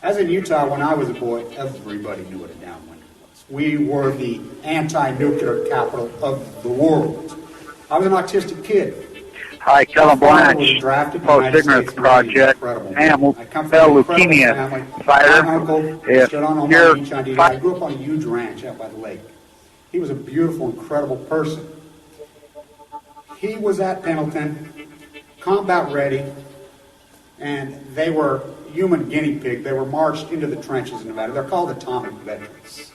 As in Utah, when I was a boy, everybody knew what a downwinder was. We were the anti-nuclear capital of the world. I was an autistic kid. Hi, Kellen Blanch, Post-Ignorance Project, AML leukemia fighter. My uncle stood on Omaha Beach on I grew up on a huge ranch out by the lake. He was a beautiful, incredible person. He was at Pendleton, combat ready, and they were human guinea pig. They were marched into the trenches in Nevada. They're called atomic veterans.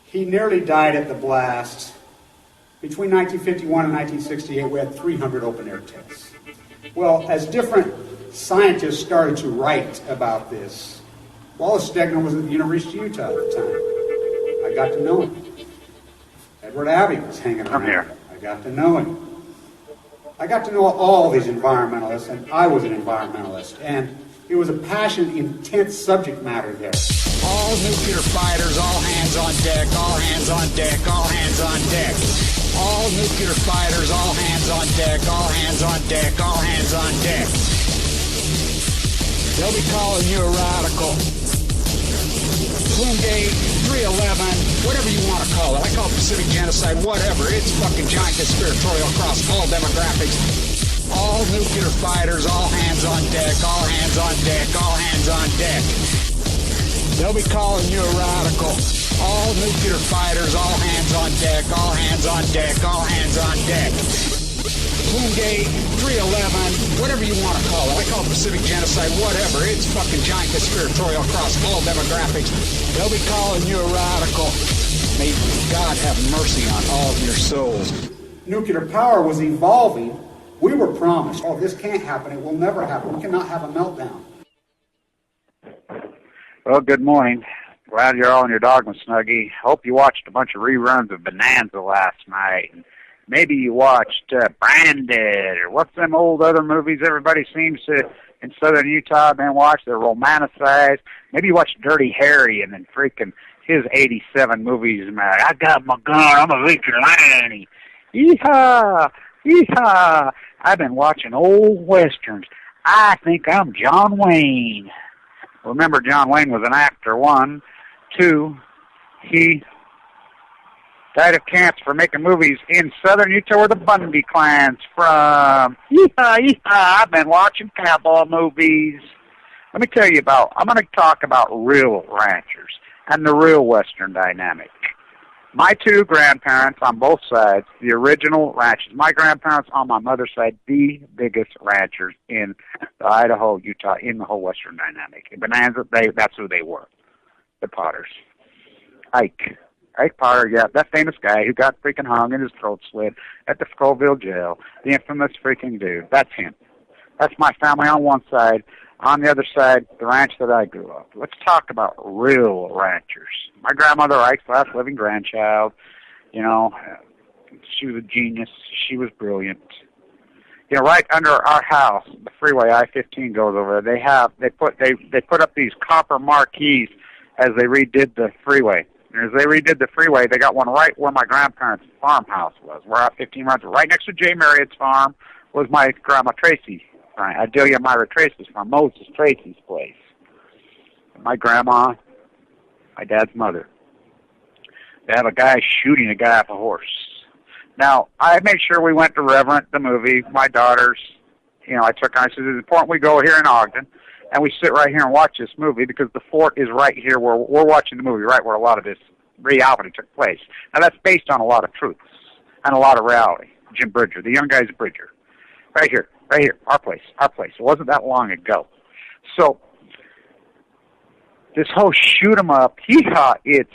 He nearly died at the blast. Between 1951 and 1968, we had 300 open-air tests. Well, as different scientists started to write about this, Wallace Stegner was at the University of Utah at the time. I got to know him. Edward Abbey was hanging around. I'm here. I got to know him. I got to know all these environmentalists, and I was an environmentalist. And it was a passionate, intense subject matter there. All nuclear fighters, all hands on deck, all hands on deck, all hands on deck. All nuclear fighters, all hands on deck, all hands on deck, all hands on deck. They'll be calling you a radical. Plumgate, 311, whatever you want to call it. I call it Pacific genocide, whatever. It's fucking giant conspiratorial across all demographics. All nuclear fighters, all hands on deck, all hands on deck, all hands on deck. They'll be calling you a radical. All nuclear fighters, all hands on deck, all hands on deck, all hands on deck. Plumgate, 311, whatever you want to call it. I call it Pacific genocide, whatever. It's fucking giant conspiratorial across all demographics. They'll be calling you a radical. May God have mercy on all of your souls. Nuclear power was evolving. We were promised, oh, this can't happen. It will never happen. We cannot have a meltdown. Well, good morning. Glad you're all in your dogma, Snuggie. Hope you watched a bunch of reruns of Bonanza last night. Maybe you watched Branded, or what's them old other movies everybody seems to, in southern Utah, been watched. They're romanticized. Maybe you watched Dirty Harry and then freaking his 87 movies. I got my gun. I'm a vigilante. Yeehaw! Yeehaw! I've been watching old westerns. I think I'm John Wayne. Remember, John Wayne was an actor, 1. 2, he died of cancer for making movies in southern Utah where the Bundy clan's from. Yeehaw, yeehaw, I've been watching cowboy movies. Let me tell you I'm going to talk about real ranchers and the real western dynamic. My 2 grandparents on both sides, the original ranchers. My grandparents on my mother's side, the biggest ranchers in Idaho, Utah, in the whole western dynamic. In Bonanza, that's who they were. The Potters. Ike Potter, yeah, that famous guy who got freaking hung and his throat slit at the Scoville jail. The infamous freaking dude. That's him. That's my family on one side. On the other side, the ranch that I grew up. Let's talk about real ranchers. My grandmother, Ike's last living grandchild, you know, she was a genius. She was brilliant. You know, right under our house, the freeway I-15 goes over there. They put up these copper marquees as they redid the freeway. And as they redid the freeway, they got one right where my grandparents' farmhouse was, where I-15 runs. Right next to Jay Marriott's farm was my grandma Tracy. Adelia Myra Tracy's from Moses Tracy's place. My grandma, my dad's mother. They have a guy shooting a guy off a horse. Now, I made sure we went to Reverend, the movie. My daughters, you know, I said, it's important we go here in Ogden, and we sit right here and watch this movie because the fort is right here where we're watching the movie, right where a lot of this reality took place. Now, that's based on a lot of truths and a lot of reality. Jim Bridger, the young guy's Bridger. Right here, our place. It wasn't that long ago. So, this whole shoot 'em up, hee-haw, it's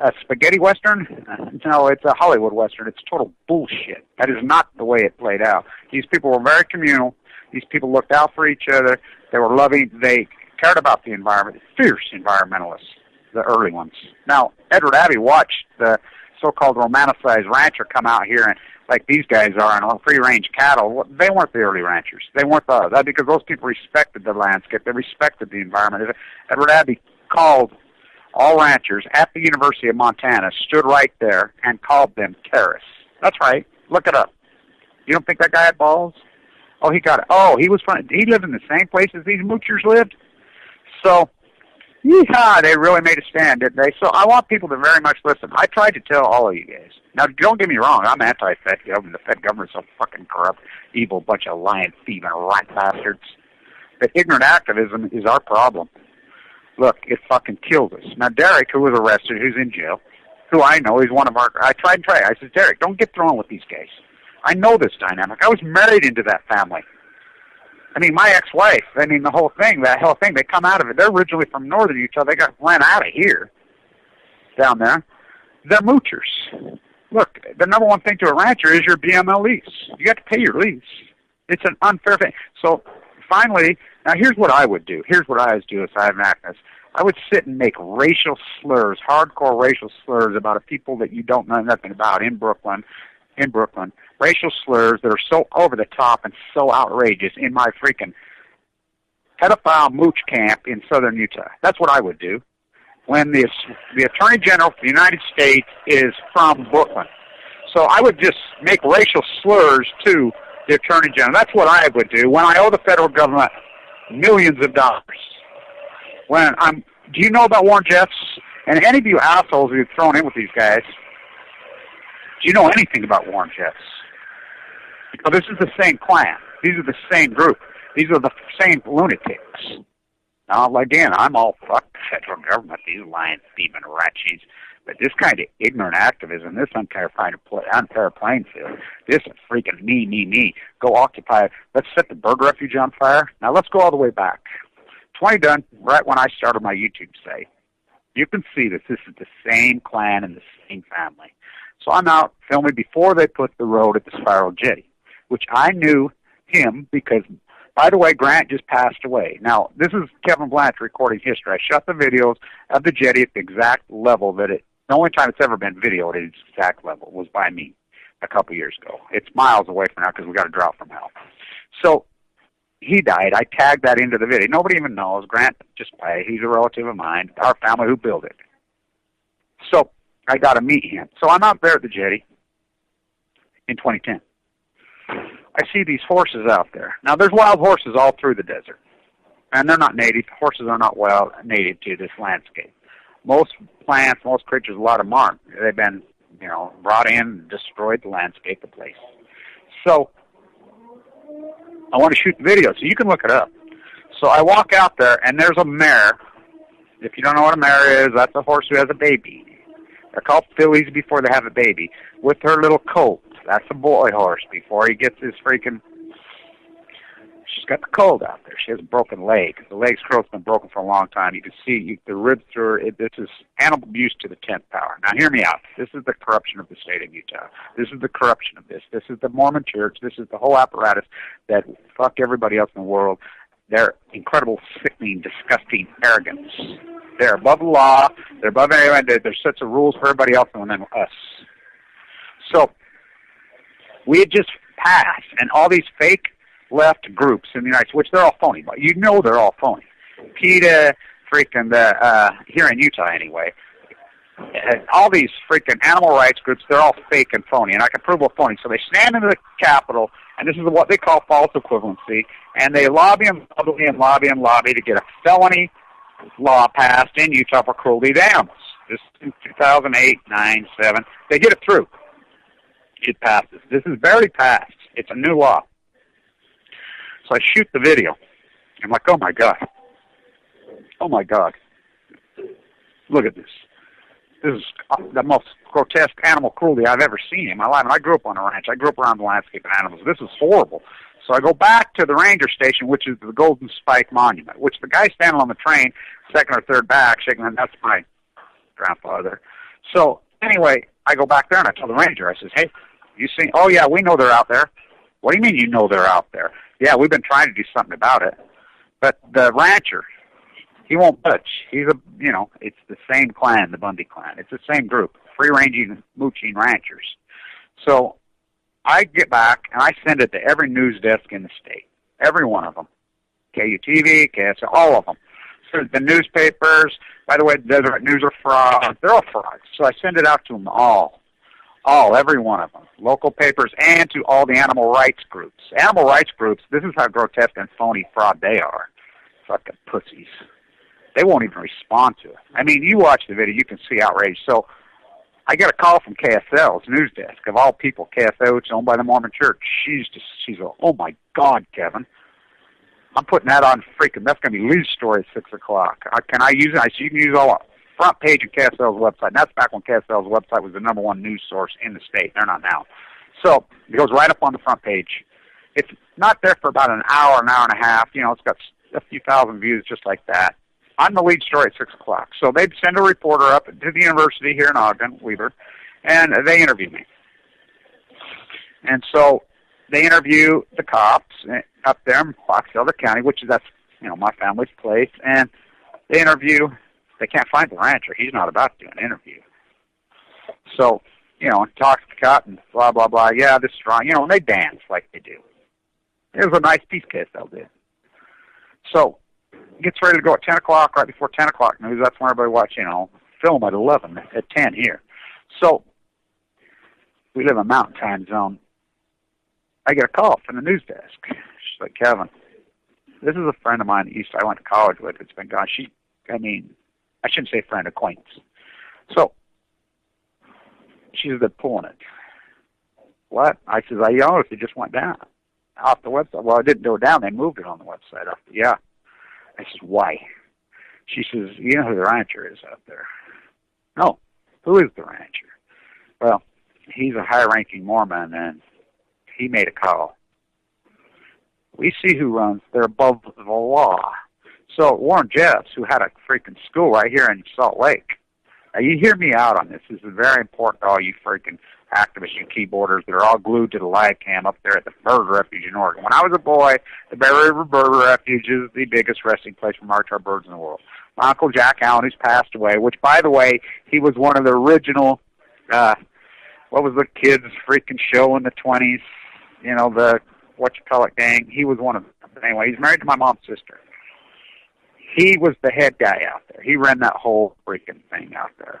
a spaghetti western? No, it's a Hollywood western. It's total bullshit. That is not the way it played out. These people were very communal. These people looked out for each other. They were loving. They cared about the environment. Fierce environmentalists, the early ones. Now, Edward Abbey watched the so-called romanticized rancher come out here and like these guys are on free-range cattle. They weren't the early ranchers. They weren't that because those people respected the landscape. They respected the environment. Edward Abbey called all ranchers at the University of Montana, stood right there, and called them terrorists. That's right. Look it up. You don't think that guy had balls? Oh, he got it. Oh, he was fun. He lived in the same place as these moochers lived? So, yeah, they really made a stand, didn't they? So I want people to very much listen. I tried to tell all of you guys. Now, don't get me wrong. I'm anti-Fed government. The Fed government's a fucking corrupt, evil bunch of lying, thieving, rat bastards. But ignorant activism is our problem. Look, it fucking kills us. Now, Derek, who was arrested, who's in jail, who I know, he's one of our... I tried. I said, Derek, don't get thrown with these guys. I know this dynamic. I was married into that family. I mean, my ex-wife, I mean, that whole thing, they come out of it. They're originally from northern Utah. They got rent out of here, down there. They're moochers. Look, the number one thing to a rancher is your BML lease. You got to pay your lease. It's an unfair thing. So, finally, now here's what I would do. Here's what I would do if I have an activist. I would sit and make racial slurs, hardcore racial slurs about a people that you don't know nothing about in Brooklyn, racial slurs that are so over the top and so outrageous in my freaking pedophile mooch camp in southern Utah. That's what I would do when the Attorney General for the United States is from Brooklyn. So I would just make racial slurs to the Attorney General. That's what I would do when I owe the federal government millions of dollars. Do you know about Warren Jeffs? And any of you assholes who've thrown in with these guys, do you know anything about Warren Jeffs? Because this is the same clan. These are the same group. These are the same lunatics. Now, again, I'm all fuck the federal government, these lying, thieving rat sheets. But this kind of ignorant activism, this unfair playing field, this freaking me, go occupy it. Let's set the bird refuge on fire. Now, let's go all the way back. 20 done, right when I started my YouTube site. You can see that this is the same clan and the same family. So I'm out filming before they put the road at the Spiral Jetty, which I knew him because, by the way, Grant just passed away. Now, this is Kevin Blanch recording history. I shot the videos of the jetty at the exact level the only time it's ever been videoed at its exact level was by me a couple years ago. It's miles away from now because we got a drought from hell. So he died. I tagged that into the video. Nobody even knows. Grant, he's a relative of mine, our family who built it. So I got to meet him. So I'm out there at the jetty in 2010. I see these horses out there. Now, there's wild horses all through the desert, and they're not native. Horses are not native to this landscape. Most plants, most creatures, a lot of them aren't. They've been, brought in and destroyed the landscape, the place. So I want to shoot the video, so you can look it up. So I walk out there, and there's a mare. If you don't know what a mare is, that's a horse who has a baby. They're called fillies before they have a baby. With her little colt, that's a boy horse before he gets his freaking... She's got the cold out there. She has a broken leg. The leg's growth's been broken for a long time. You can see the ribs through her. This is animal abuse to the 10th power. Now, hear me out. This is the corruption of the state of Utah. This is the corruption of this. This is the Mormon church. This is the whole apparatus that fuck everybody else in the world. They're incredible, sickening, disgusting arrogance. They're above the law. They're above anyone. There's sets of rules for everybody else and then us. So we had just passed, and all these fake left groups in the United States, which they're all phony, but you know they're all phony. PETA, freaking here in Utah anyway, all these freaking animal rights groups, they're all fake and phony, and I can prove they're phony. So they stand in the Capitol, and this is what they call false equivalency, and they lobby to get a felony law passed in Utah for cruelty to animals. This is in 2008, 9, 7. They get it through. It passes. This is barely passed. It's a new law. So I shoot the video. I'm like, oh, my God. Oh, my God. Look at this. This is the most grotesque animal cruelty I've ever seen in my life. And I grew up on a ranch. I grew up around the landscape of animals. This is horrible. So I go back to the ranger station, which is the Golden Spike Monument, which the guy standing on the train, second or third back, shaking hand, that's my grandfather. So anyway, I go back there and I tell the ranger, I says, hey, you see, oh, yeah, we know they're out there. What do you mean you know they're out there? Yeah, we've been trying to do something about it. But the rancher, he won't budge. He's it's the same clan, the Bundy clan. It's the same group, free-ranging, mooching ranchers. So I get back, and I send it to every news desk in the state, every one of them, KUTV, KSL, all of them. So the newspapers, by the way, Deseret News are frauds. They're all frauds. So I send it out to them all, every one of them, local papers, and to all the animal rights groups. Animal rights groups, this is how grotesque and phony fraud they are. Fucking pussies. They won't even respond to it. I mean, you watch the video, you can see outrage. So I get a call from KSL's news desk, of all people, KSL, which is owned by the Mormon Church. She's like, oh my God, Kevin. I'm putting that on freaking, that's going to be lead story at 6 o'clock. Can I use it? I said, you can use all front page of KSL's website. And that's back when KSL's website was the #1 news source in the state. They're not now. So it goes right up on the front page. It's not there for about an hour and a half. You know, it's got a few thousand views just like that. I'm the lead story at 6 o'clock. So they'd send a reporter up to the university here in Ogden, Weber, and they interview me. And so they interview the cops up there in Fox Elder County, which is, that's, you know, my family's place. And they can't find the rancher. He's not about to do an interview. So, you know, talks to the cop and blah, blah, blah. Yeah, this is wrong. You know, and they dance like they do. It was a nice piece KSL did. So, gets ready to go at 10 o'clock, right before 10 o'clock news. That's when everybody watch, you know, film at 11, at 10 here. So, we live in Mountain Time Zone. I get a call from the news desk. She's like, Kevin, this is a friend of mine that I went to college with. It's been gone. I shouldn't say friend, acquaintance. So, she's been pulling it. What? I says, I noticed it just went down off the website. Well, it didn't go down. They moved it on the website. Yeah. I says, why? She says, you know who the rancher is out there? No. Who is the rancher? Well, he's a high-ranking Mormon, and he made a call. We see who runs. They're above the law. So Warren Jeffs, who had a freaking school right here in Salt Lake. Now, you hear me out on this. This is very important to all you freaking activists and keyboarders that are all glued to the live cam up there at the Bird Refuge in Oregon. When I was a boy, the Bear River Bird Refuge is the biggest resting place for march-our birds in the world. My Uncle Jack Allen, who's passed away, which, by the way, he was one of the original, what was the kids' freaking show in the 20s? You know, the what-you-call-it gang. He was one of them. But anyway, he's married to my mom's sister. He was the head guy out there. He ran that whole freaking thing out there,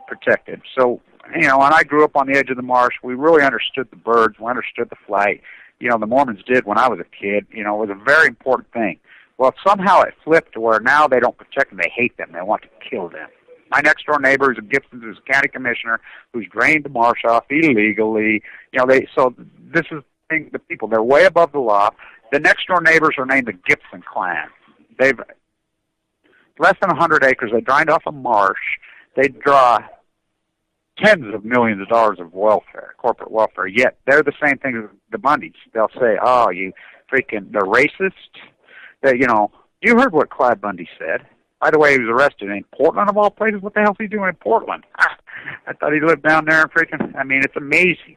protected. So, you know, when I grew up on the edge of the marsh, we really understood the birds. We understood the flight. You know, the Mormons did when I was a kid. You know, it was a very important thing. Well, somehow it flipped to where now they don't protect them. They hate them. They want to kill them. My next-door neighbor is a Gibson, who's a county commissioner, who's drained the marsh off illegally. You know, so this is the people. They're way above the law. The next-door neighbors are named the Gibson clan. They've less than 100 acres. They drained off a marsh. They draw tens of millions of dollars of welfare, corporate welfare, yet they're the same thing as the Bundys. They'll say, oh, you freaking, they're racist. They, you know, you heard what Clyde Bundy said. By the way, he was arrested in Portland, of all places. What the hell is he doing in Portland? I thought he lived down there in freaking, I mean, it's amazing.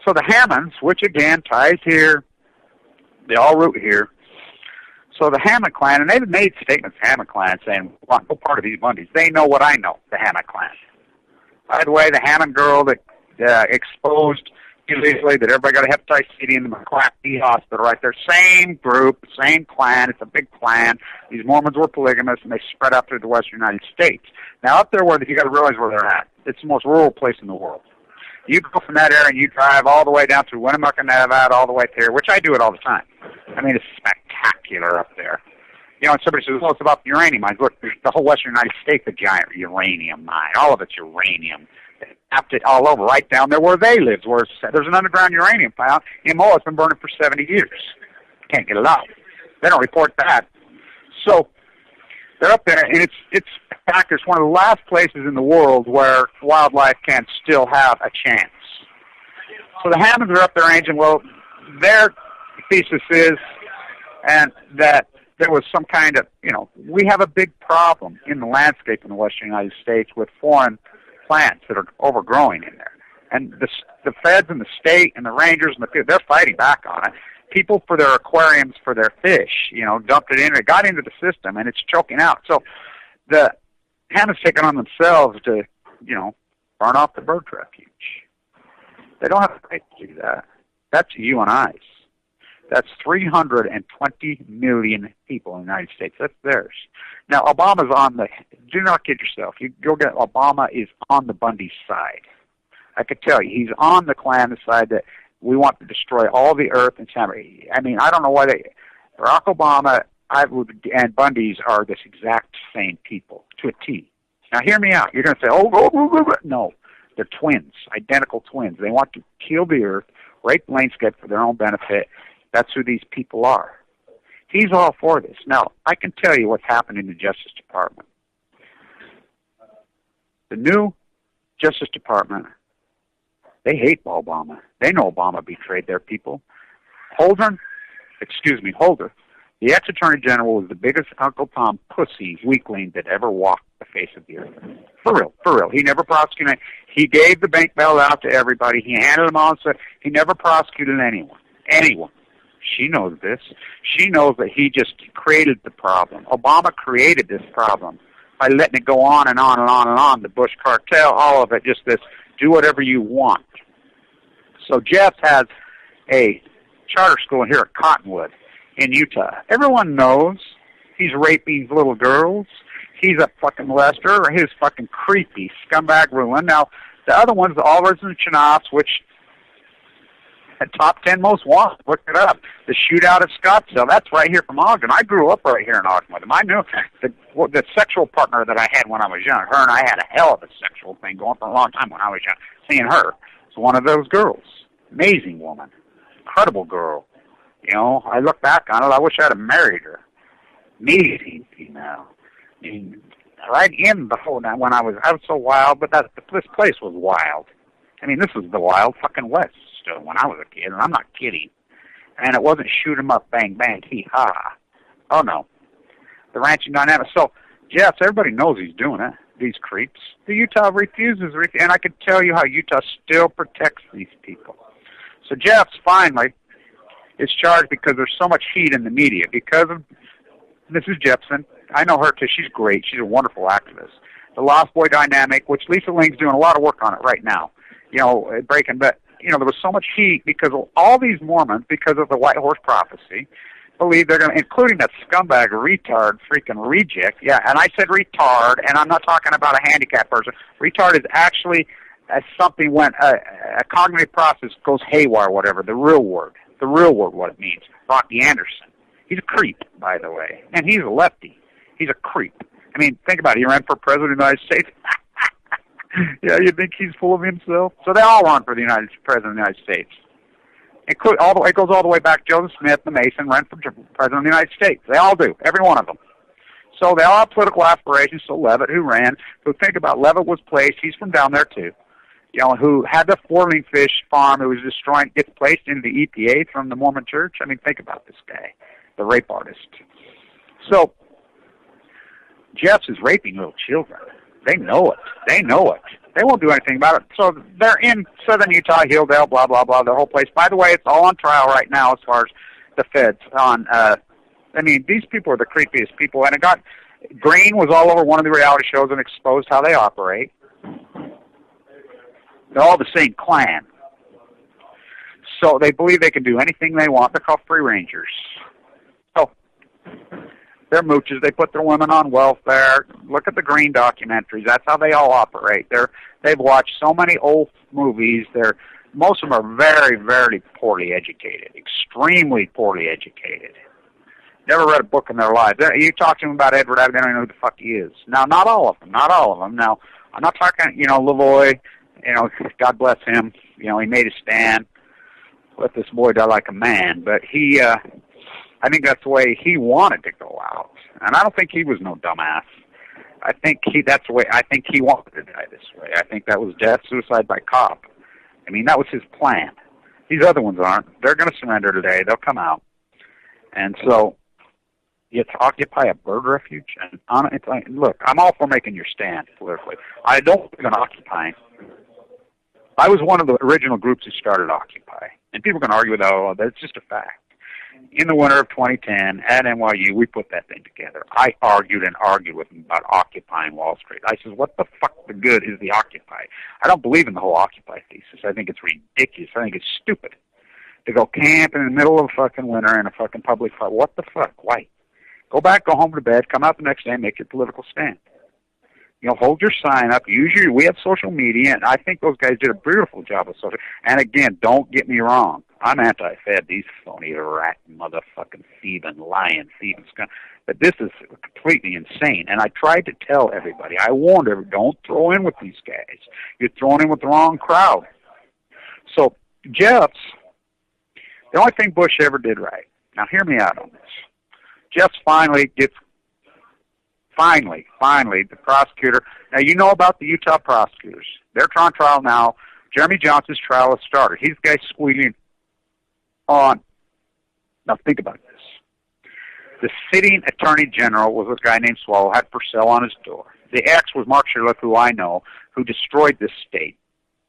So the Hammonds, which again ties here, they all root here. So the Hammond clan, and they've made statements, Hammond clan, saying, well, I'm no part of these Bundys. They know what I know, the Hammond clan. By the way, the Hammond girl that exposed illegally that everybody got a hepatitis C in the McClatchy hospital right there, same group, same clan. It's a big clan. These Mormons were polygamous, and they spread out through the western United States. Now, up there, you got to realize where they're at. It's the most rural place in the world. You go from that area and you drive all the way down through Winnemucca, Nevada, all the way here, which I do it all the time. I mean, it's spectacular up there. You know, and somebody says, well, it's about uranium mines. Look, the whole western United States, a giant uranium mine. All of it's uranium. They tapped it all over, right down there where they live. Where there's an underground uranium found. MO has been burning for 70 years. Can't get it out. They don't report that. So they're up there, and it's spectacular. It's one of the last places in the world where wildlife can still have a chance. So the Hammonds are up there ranging. Well, their thesis is, and that there was some kind of, you know, we have a big problem in the landscape in the western United States with foreign plants that are overgrowing in there. And the feds and the state and the rangers and the people, they're fighting back on it. People for their aquariums, for their fish, you know, dumped it in. It got into the system, and it's choking out. So the Hammonds taking on themselves to, you know, burn off the bird refuge. They don't have the right to do that. That's you and I's. That's 320 million people in the United States. That's theirs. Now, Obama's on the, do not kid yourself. You go get, Obama is on the Bundy side. I could tell you, he's on the Klan side that we want to destroy all the earth and Saturday. I mean, I don't know why Barack Obama and Bundys are this exact same people to a T. Now hear me out. You're going to say, oh, no. They're twins, identical twins. They want to kill the earth, rape landscape for their own benefit. That's who these people are. He's all for this. Now, I can tell you what's happened in the Justice Department. The new Justice Department, they hate Obama. They know Obama betrayed their people. Holder, the ex-attorney general was the biggest Uncle Tom pussy weakling that ever walked the face of the earth. For real. He never prosecuted. He gave the bank bailout to everybody. He handed them all. So he never prosecuted anyone. She knows this. She knows that he just created the problem. Obama created this problem by letting it go on and on and on and on. The Bush cartel, all of it, just this, do whatever you want. So Jeff has a charter school here at Cottonwood in Utah. Everyone knows he's raping little girls. He's a fucking molester, or his fucking creepy scumbag ruin. Now, the other ones, the Allers and the Chenofs, which had top 10 most wanted. Look it up. The shootout at Scottsdale, that's right here from Ogden. I grew up right here in Ogden with him. I knew the sexual partner that I had when I was young. Her and I had a hell of a sexual thing going for a long time when I was young. Seeing her was one of those girls. Amazing woman. Incredible girl. You know, I look back on it, I wish I'd have married her. Amazing female. I mean, right in the whole, when I was so wild, but this place was wild. I mean, this was the wild fucking West still when I was a kid, and I'm not kidding. And it wasn't shoot 'em up, bang, bang, hee-ha. Oh, no. The ranching dynamic. So, yes, everybody knows he's doing it, these creeps. The Utah refuses, and I can tell you how Utah still protects these people. So Jeff's finally is charged because there's so much heat in the media because of Mrs. Jepson. I know her too. She's great. She's a wonderful activist. The Lost Boy dynamic, which Lisa Ling's doing a lot of work on it right now. You know, breaking, but you know, there was so much heat because of all these Mormons, because of the White Horse Prophecy, believe they're going to, including that scumbag retard freaking reject. Yeah, and I said retard, and I'm not talking about a handicapped person. Retard is actually something when a cognitive process goes haywire, whatever, the real word, what it means. Rocky Anderson. He's a creep, by the way, and he's a lefty. He's a creep. I mean, think about it. He ran for president of the United States. Yeah, you think he's full of himself? So they all run for the president of the United States. It goes all the way back. Joseph Smith, the Mason, ran for president of the United States. They all do, every one of them. So they all have political aspirations. So Levitt, who ran, who think about Levitt was placed. He's from down there too. You know, who had the four-wing fish farm, who was destroying, gets placed into the EPA from the Mormon Church. I mean, think about this guy, the rape artist. So Jeff's is raping little children. They know it. They won't do anything about it. So they're in southern Utah, Hilldale, blah, blah, blah, the whole place. By the way, it's all on trial right now as far as the feds on, I mean, these people are the creepiest people. And Green was all over one of the reality shows and exposed how they operate. They're all the same clan. So they believe they can do anything they want. They're called free rangers. So they're mooches. They put their women on welfare. Look at the Green documentaries. That's how they all operate. They've watched so many old movies. Most of them are very, very poorly educated, extremely poorly educated. Never read a book in their lives. You talk to them about Edward Abbott, they don't know who the fuck he is. Now, not all of them. Now, I'm not talking, Lavoie, God bless him. He made a stand. Let this boy die like a man. But I think that's the way he wanted to go out. And I don't think he was no dumbass. I think he wanted to die this way. I think that was death, suicide by cop. I mean, that was his plan. These other ones aren't. They're going to surrender today. They'll come out. And so you have to occupy a bird refuge. And look, I'm all for making your stand politically. I don't believe in occupying. I was one of the original groups who started Occupy. And people can argue with that, oh, that's just a fact. In the winter of 2010 at NYU, we put that thing together. I argued with them about occupying Wall Street. I said, what the fuck the good is the Occupy? I don't believe in the whole Occupy thesis. I think it's ridiculous. I think it's stupid to go camp in the middle of fucking winter in a fucking public fire. What the fuck? Why? Go back, go home to bed, come out the next day and make your political stand. Hold your sign up. We have social media, and I think those guys did a beautiful job of social. And again, don't get me wrong. I'm anti-Fed. These phony rat motherfucking thieving, lying, thieving scum. But this is completely insane. And I tried to tell everybody. I warned everybody, don't throw in with these guys. You're throwing in with the wrong crowd. So, Jeffs, the only thing Bush ever did right. Now, hear me out on this. Jeffs finally, the prosecutor. Now, you know about the Utah prosecutors. They're on trial now. Jeremy Johnson's trial has started. He's the guy squealing on. Now, think about this. The sitting attorney general was a guy named Swallow, had Purcell on his door. The ex was Mark Sherlock, who I know, who destroyed this state.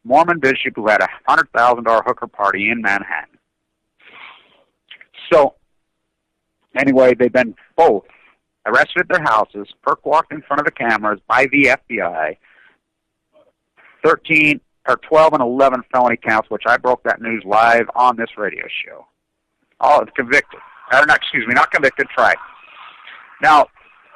Mormon bishop who had a $100,000 hooker party in Manhattan. So, anyway, they've been both arrested at their houses, perk walked in front of the cameras by the FBI, 12 and 11 felony counts, which I broke that news live on this radio show. All convicted. Not convicted, tried. Now,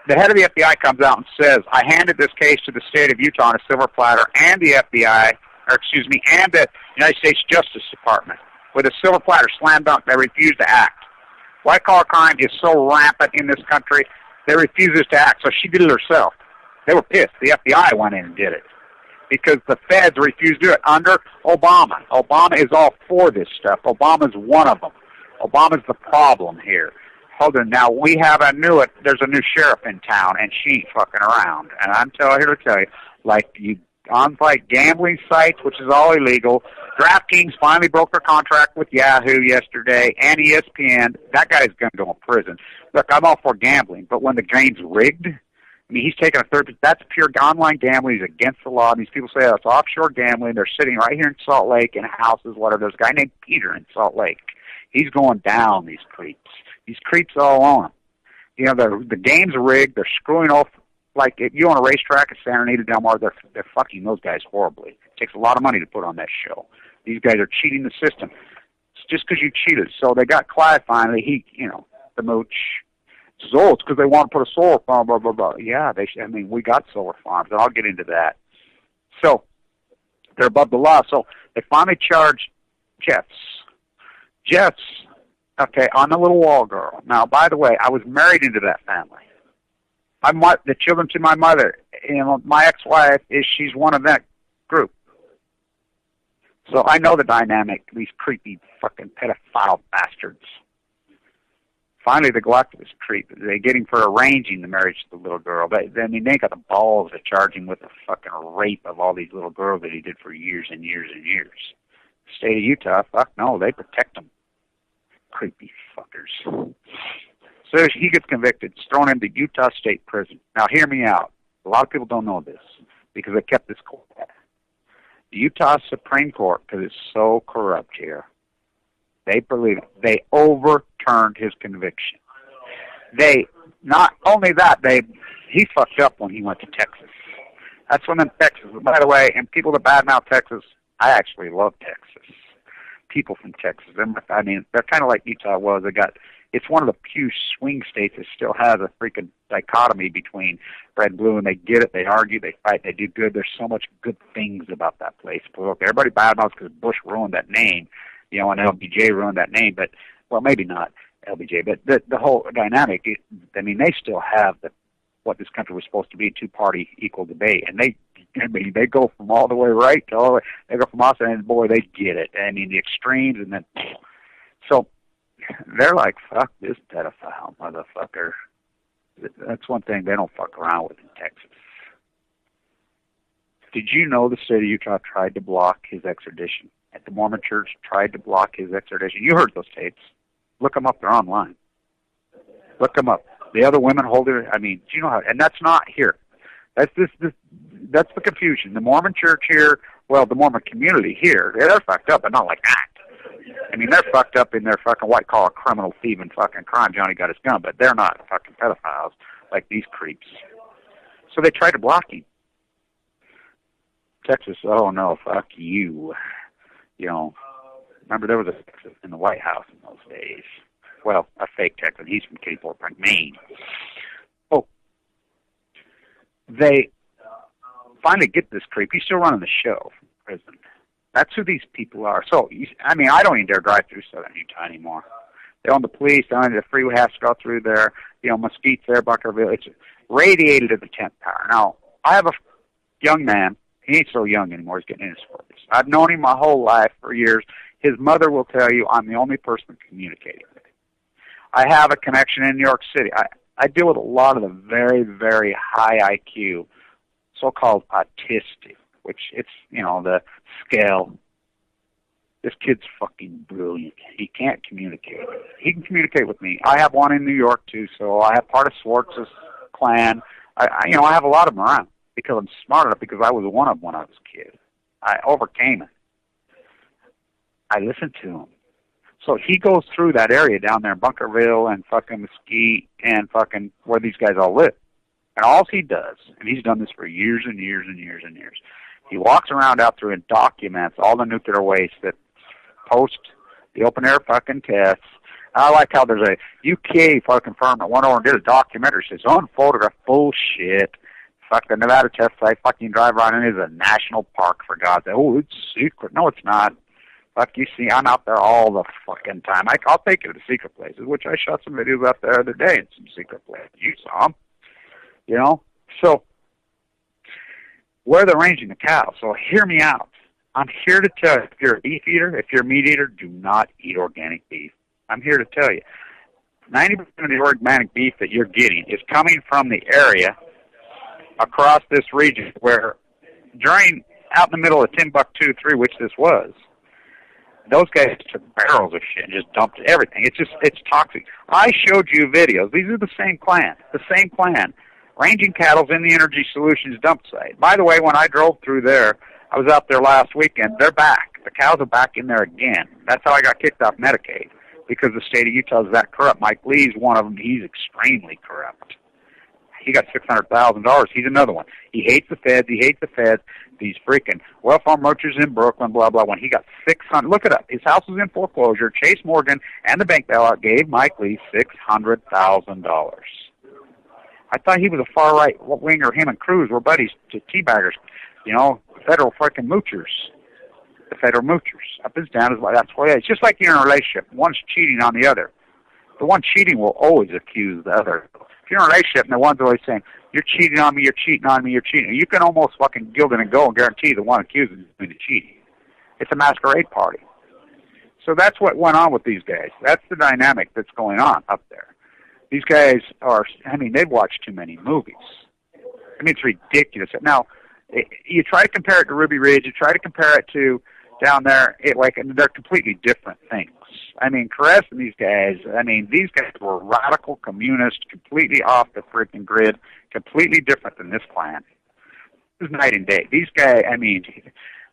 the head of the FBI comes out and says, I handed this case to the state of Utah on a silver platter and the FBI, and the United States Justice Department with a silver platter, slam dunk. They refused to act. White-collar crime is so rampant in this country, they refuse to act, so she did it herself. They were pissed. The FBI went in and did it because the feds refused to do it under Obama. Obama is all for this stuff. Obama's one of them. Obama's the problem here. Hold on. Now, there's a new sheriff in town, and she ain't fucking around. And I'm here to tell you, on gambling sites, which is all illegal. DraftKings finally broke their contract with Yahoo yesterday and ESPN. That guy's going to go in prison. Look, I'm all for gambling, but when the game's rigged, he's taking a third. That's pure online gambling. He's against the law. And these people say, it's offshore gambling. They're sitting right here in Salt Lake in houses, whatever. There's a guy named Peter in Salt Lake. He's going down, these creeps. These creeps all on him. The game's rigged. They're screwing off. Like, if you own a racetrack at Santa Anita Del Mar, they're fucking those guys horribly. It takes a lot of money to put on that show. These guys are cheating the system. It's just because you cheated. So they got Clyde finally. The mooch. It's because they want to put a solar farm, blah, blah, blah. Yeah, we got solar farms, and I'll get into that. So they're above the law. So they finally charged Jeffs, okay, on the little wall girl. Now, by the way, I was married into that family. The children to my mother, my ex-wife, she's one of that group. So I know the dynamic, these creepy fucking pedophile bastards. Finally, they go after this creep. They get him for arranging the marriage to the little girl. They ain't got the balls to charge him with the fucking rape of all these little girls that he did for years and years and years. The state of Utah, fuck no, they protect them. Creepy fuckers. So he gets convicted. It's thrown into Utah State Prison. Now, hear me out. A lot of people don't know this because they kept this quiet. The Utah Supreme Court, because it's so corrupt here, they believe it. They overturned his conviction. Not only that, he fucked up when he went to Texas. That's when in Texas, by the way, and people that badmouth Texas, I actually love Texas. People from Texas, they're kind of like Utah was. It's one of the few swing states that still has a freaking dichotomy between red and blue, and they get it, they argue, they fight, they do good. There's so much good things about that place. Look, everybody badmouths because Bush ruined that name, and LBJ ruined that name, but, well, maybe not LBJ, but the whole dynamic, they still have what this country was supposed to be, two-party equal debate, and they go from all the way right to all the way, they go from us, and boy, they get it. The extremes, and then, so, they're like, fuck this pedophile motherfucker. That's one thing they don't fuck around with in Texas. Did you know the state of Utah tried to block his extradition? At the Mormon Church tried to block his extradition. You heard those tapes. Look them up. They're online. Look them up. The other women hold it. Do you know how? And that's not here. That's that's the confusion. The Mormon Church here, well, the Mormon community here, they're fucked up, but not like that. They're fucked up in their fucking white-collar criminal thieving fucking crime. Johnny got his gun, but they're not fucking pedophiles like these creeps. So they tried to block him. Texas, oh no, fuck you. Remember there was a Texas in the White House in those days. Well, a fake Texan. He's from Kittyport, Maine. Oh, they finally get this creep. He's still running the show from prison. That's who these people are. So, I mean, I don't even dare drive through southern Utah anymore. They own the police. They own the freeway has to go through there. You know, Mesquite's there, Bunkerville. It's radiated to the 10th power. Now, I have a young man. He ain't so young anymore. He's getting in his 40s. I've known him my whole life for years. His mother will tell you I'm the only person communicating with him. I have a connection in New York City. I deal with a lot of the very, very high IQ, so-called autistic, which it's, you know, the scale. This kid's fucking brilliant. He can't communicate. He can communicate with me. I have one in New York, too, so I have part of Swartz's clan. I have a lot of them around because I'm smart enough, because I was one of them when I was a kid. I overcame it. I listened to him. So he goes through that area down there in Bunkerville and fucking Mesquite and fucking where these guys all live. And all he does, and he's done this for years and years and years and years, he walks around out there and documents all the nuclear waste that post the open air fucking tests. And I like how there's a UK fucking firm that went over and did a documentary. Says unphotographed bullshit. Fuck the Nevada test site. Fucking drive around and it's a national park, for God's sake. Oh, it's secret. No, it's not. Fuck, you see, I'm out there all the fucking time. I'll take you to secret places, which I shot some videos out there the other day in some secret places. You saw them. You know? So, where they're ranging the cows. So, hear me out. I'm here to tell you, if you're a beef eater, if you're a meat eater, do not eat organic beef. I'm here to tell you, 90% of the organic beef that you're getting is coming from the area across this region where, out in the middle of Timbuktu 3, which this was, those guys took barrels of shit and just dumped everything. It's toxic. I showed you videos. These are the same clan, ranging cattle in the Energy Solutions dump site. By the way, when I drove through there, I was out there last weekend. They're back. The cows are back in there again. That's how I got kicked off Medicaid, because the state of Utah is that corrupt. Mike Lee's one of them. He's extremely corrupt. He got $600,000. He's another one. He hates the feds. These freaking welfare merchants in Brooklyn, blah, blah. When he got look it up. His house was in foreclosure. Chase Morgan and the bank bailout gave Mike Lee $600,000. I thought he was a far-right winger. Him and Cruz were buddies to teabaggers. You know, federal freaking moochers. The federal moochers. Up is down is that's why it's just like you're in a relationship. One's cheating on the other. The one cheating will always accuse the other. If you're in a relationship and the one's always saying, you're cheating on me, you're cheating on me, you're cheating, you can almost fucking gild it and go and guarantee the one accused is doing the cheating. It's a masquerade party. So that's what went on with these guys. That's the dynamic that's going on up there. These guys they've watched too many movies. I mean, it's ridiculous. Now, you try to compare it to Ruby Ridge, you try to compare it to down there, they're completely different things. I mean, Caress and these guys were radical communists, completely off the freaking grid, completely different than this clan. It was night and day. These guys,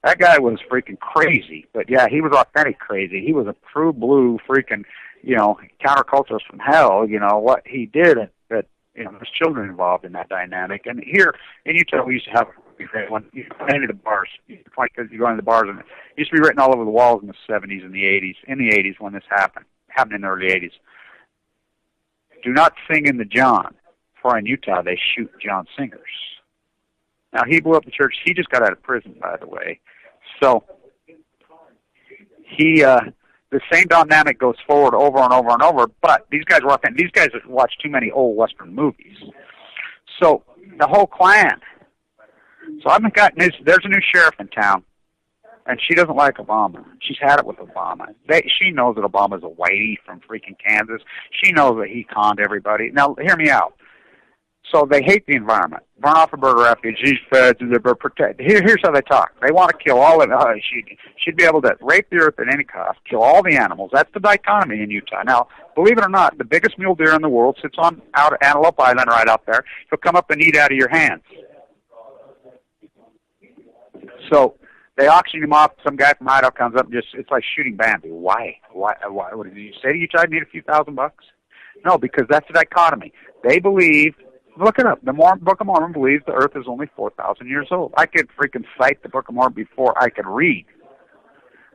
that guy was freaking crazy, but yeah, he was authentic crazy. He was a true blue freaking, counterculturist from hell, what he did, but, there's children involved in that dynamic. And here in Utah, we used to have when you go into the bars, because you go into the bars, and it used to be written all over the walls in the 70s and the 80s. In the 80s, when this happened in the early 80s, do not sing in the John, for in Utah they shoot John singers. Now, he blew up the church. He just got out of prison, by the way. So the same dynamic goes forward over and over and over, but these guys watch too many old Western movies. So the whole clan. So I've got news. There's a new sheriff in town, and she doesn't like Obama. She's had it with Obama. She knows that Obama's a whitey from freaking Kansas. She knows that he conned everybody. Now, hear me out. So they hate the environment. Burn off a bird refuge. These feds, they're protect. Here's how they talk. They want to kill all of it. She'd be able to rape the earth at any cost, kill all the animals. That's the dichotomy in Utah. Now, believe it or not, the biggest mule deer in the world sits out at Antelope Island right out there. He'll come up and eat out of your hands. So they auction him off. Some guy from Idaho comes up and it's like shooting Bambi. Why? What did you say to you? I'd need a few $1,000? No, because that's the dichotomy. They believe, look it up, the Book of Mormon believes the earth is only 4,000 years old. I could freaking cite the Book of Mormon before I could read.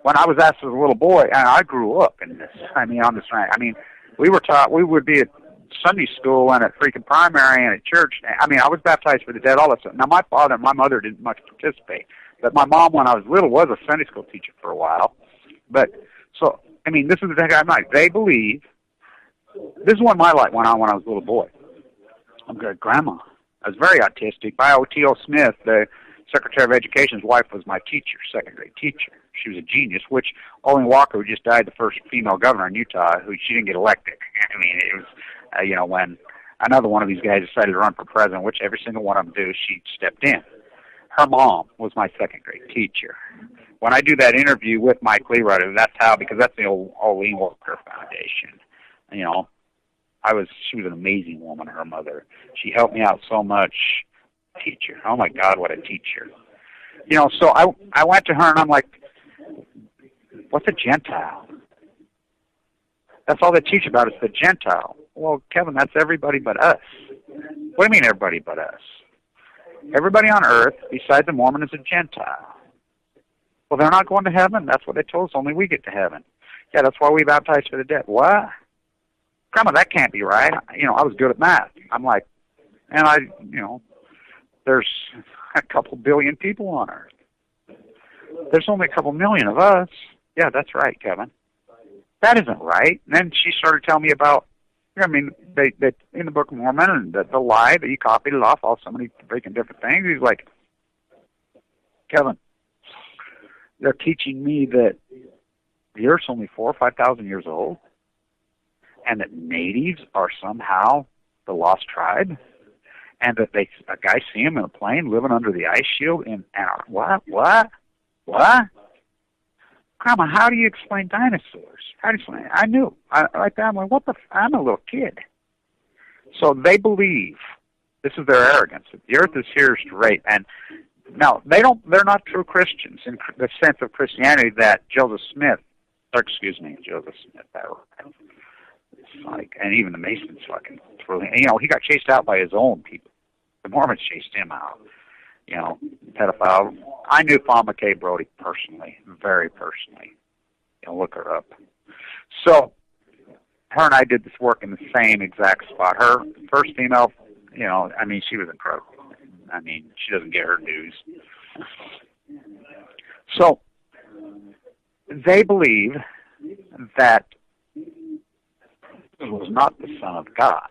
When I was asked as a little boy, and I grew up in this, on this ranch. We were taught we would be at Sunday school and at freaking primary and at church. I mean, I was baptized for the dead, all that stuff. Now, my father and my mother didn't much participate. But my mom, when I was little, was a Sunday school teacher for a while. But, so, I mean, this is the thing I'm like. They believe, this is what my light went on when I was a little boy. I'm good, Grandma. I was very autistic. Bio T.O. Smith, the Secretary of Education's wife, was my teacher, second grade teacher. She was a genius, which Olin Walker, who just died, the first female governor in Utah, who she didn't get elected. I mean, it was, you know, when another one of these guys decided to run for president, which every single one of them do, she stepped in. Her mom was my second grade teacher. When I do that interview with Mike Leroy, that's how, because that's the old Olin Walker Foundation. You know, she was an amazing woman, her mother. She helped me out so much. Teacher. Oh my God, what a teacher. You know, so I went to her and I'm like, what's a Gentile? That's all they teach about is the Gentile. Well, Kevin, that's everybody but us. What do you mean everybody but us? Everybody on earth besides the Mormon is a Gentile. Well, they're not going to heaven. That's what they told us. Only we get to heaven. Yeah, that's why we baptize for the dead. What? Grandma, that can't be right. You know, I was good at math. I'm like, and there's a couple billion people on earth. There's only a couple million of us. Yeah, that's right, Kevin. That isn't right. And then she started telling me about, I mean, they in the Book of Mormon, and the lie that he copied it off all so many freaking different things. He's like, Kevin, they're teaching me that the Earth's only 4,000 or 5,000 years old, and that natives are somehow the lost tribe, and that a guy see him in a plane living under the ice shield in Antarctica. What? Grandma, how do you explain dinosaurs? How do you explain it? I knew. I'm like, I'm a little kid. So they believe, this is their arrogance, that the earth is here straight. And now, they're not true Christians in the sense of Christianity that Joseph Smith, that right. It's like, and even the Masons fucking threw him. You know, he got chased out by his own people. The Mormons chased him out. You know, pedophile. I knew Fawn McKay Brody personally, very personally. You know, look her up. So, her and I did this work in the same exact spot. Her first female, you know, I mean, she was incredible. I mean, she doesn't get her dues. So, they believe that Jesus was not the Son of God.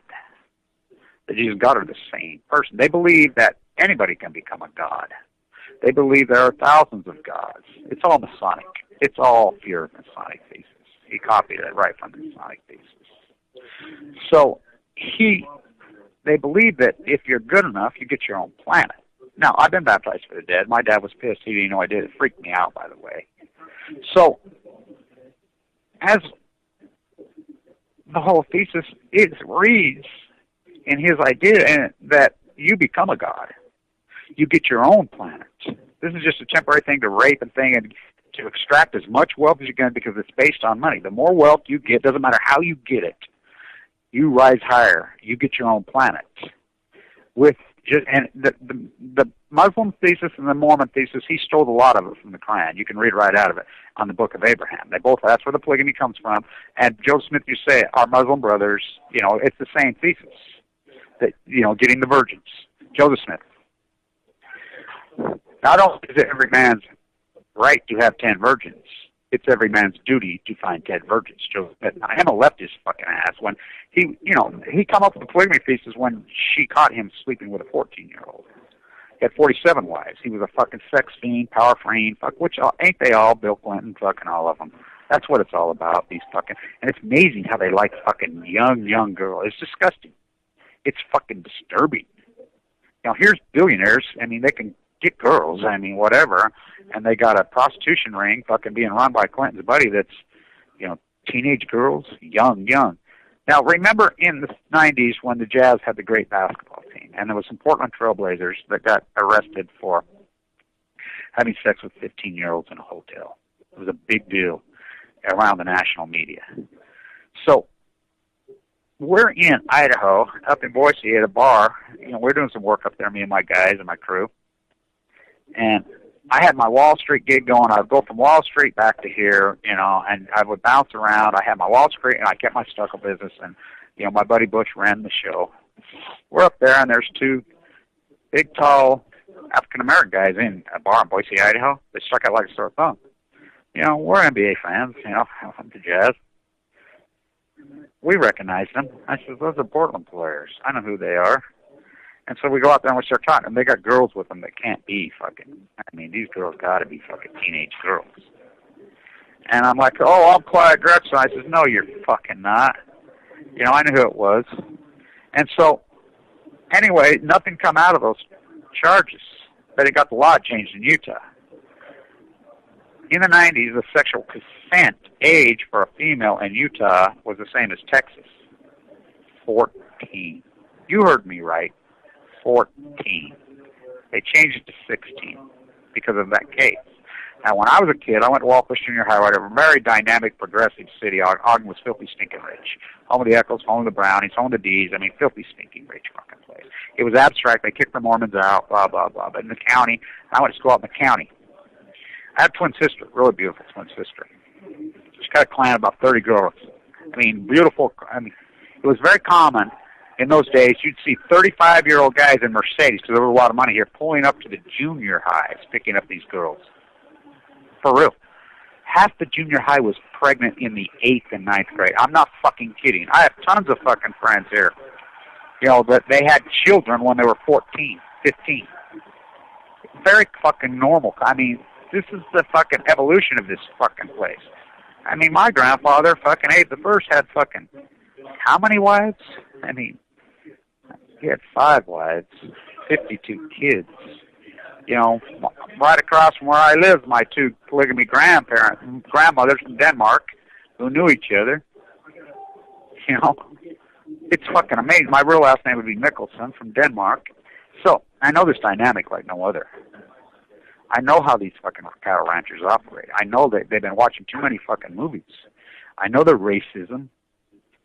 That Jesus and God are the same person. They believe that anybody can become a god. They believe there are thousands of gods. It's all Masonic. It's all fear of Masonic thesis. He copied it right from the Masonic thesis. So they believe that if you're good enough, you get your own planet. Now, I've been baptized for the dead. My dad was pissed. He didn't know I did. It freaked me out, by the way. So, as the whole thesis reads in his idea, and that you become a god. You get your own planet. This is just a temporary thing to rape and to extract as much wealth as you can because it's based on money. The more wealth you get, doesn't matter how you get it, you rise higher. You get your own planet. And the Muslim thesis and the Mormon thesis, he stole a lot of it from the Quran. You can read right out of it on the Book of Abraham. That's where the polygamy comes from. And Joseph Smith, you say, our Muslim brothers, you know, it's the same thesis. That, you know, getting the virgins. Joseph Smith. Not only is it every man's right to have 10 virgins, it's every man's duty to find 10 virgins. Joseph Smith. Now, Emma left his fucking ass when he come up with the polygamy thesis when she caught him sleeping with a 14-year-old. He had 47 wives. He was a fucking sex fiend, power fiend, ain't they all? Bill Clinton, fucking all of them. That's what it's all about, these fucking, and it's amazing how they like fucking young girls. It's disgusting. It's fucking disturbing. Now, here's billionaires. I mean, they can get girls, I mean, whatever, and they got a prostitution ring fucking being run by Clinton's buddy that's, you know, teenage girls, young. Now, remember in the 90s when the Jazz had the great basketball team, and there was some Portland Trailblazers that got arrested for having sex with 15-year-olds in a hotel. It was a big deal around the national media. So, we're in Idaho, up in Boise at a bar. You know, we're doing some work up there, me and my guys and my crew. And I had my Wall Street gig going. I would go from Wall Street back to here, you know, and I would bounce around. I had my Wall Street, and I kept my stucco business. And, My buddy Bush ran the show. We're up there, and there's two big, tall African-American guys in a bar in Boise, Idaho. They struck out like a sore thumb. We're NBA fans, I'm the Jazz. We recognized them. I said, those are Portland players. I know who they are. And so we go out there and we start talking. And they got girls with them that can't be these girls got to be fucking teenage girls. And I'm like, oh, I'm Clyde Drexler. I says, no, you're fucking not. I knew who it was. And so, anyway, nothing come out of those charges. But it got the law changed in Utah. In the 90s, the sexual consent age for a female in Utah was the same as Texas. 14. You heard me right. 14. They changed it to 16 because of that case. Now, when I was a kid, I went to Walfish Junior High, a very dynamic, progressive city. Ogden was filthy, stinking rich. Home of the Echoes, home of the Brownies, home of the D's. Filthy, stinking rich fucking place. It was abstract. They kicked the Mormons out, blah, blah, blah. But in the county, I went to school out in the county. I have a twin sister, really beautiful twin sister. She's got a clan of about 30 girls. Beautiful. It was very common in those days. You'd see 35-year-old guys in Mercedes, because there was a lot of money here, pulling up to the junior highs, picking up these girls. For real. Half the junior high was pregnant in the 8th and 9th grade. I'm not fucking kidding. I have tons of fucking friends here. That they had children when they were 14, 15. Very fucking normal. This is the fucking evolution of this fucking place. My grandfather, fucking Abe the First, had fucking how many wives? He had 5 wives, 52 kids. Right across from where I live, my 2 polygamy grandmothers from Denmark, who knew each other. It's fucking amazing. My real last name would be Mickelson from Denmark. So I know this dynamic like no other. I know how these fucking cattle ranchers operate. I know that they've been watching too many fucking movies. I know the racism.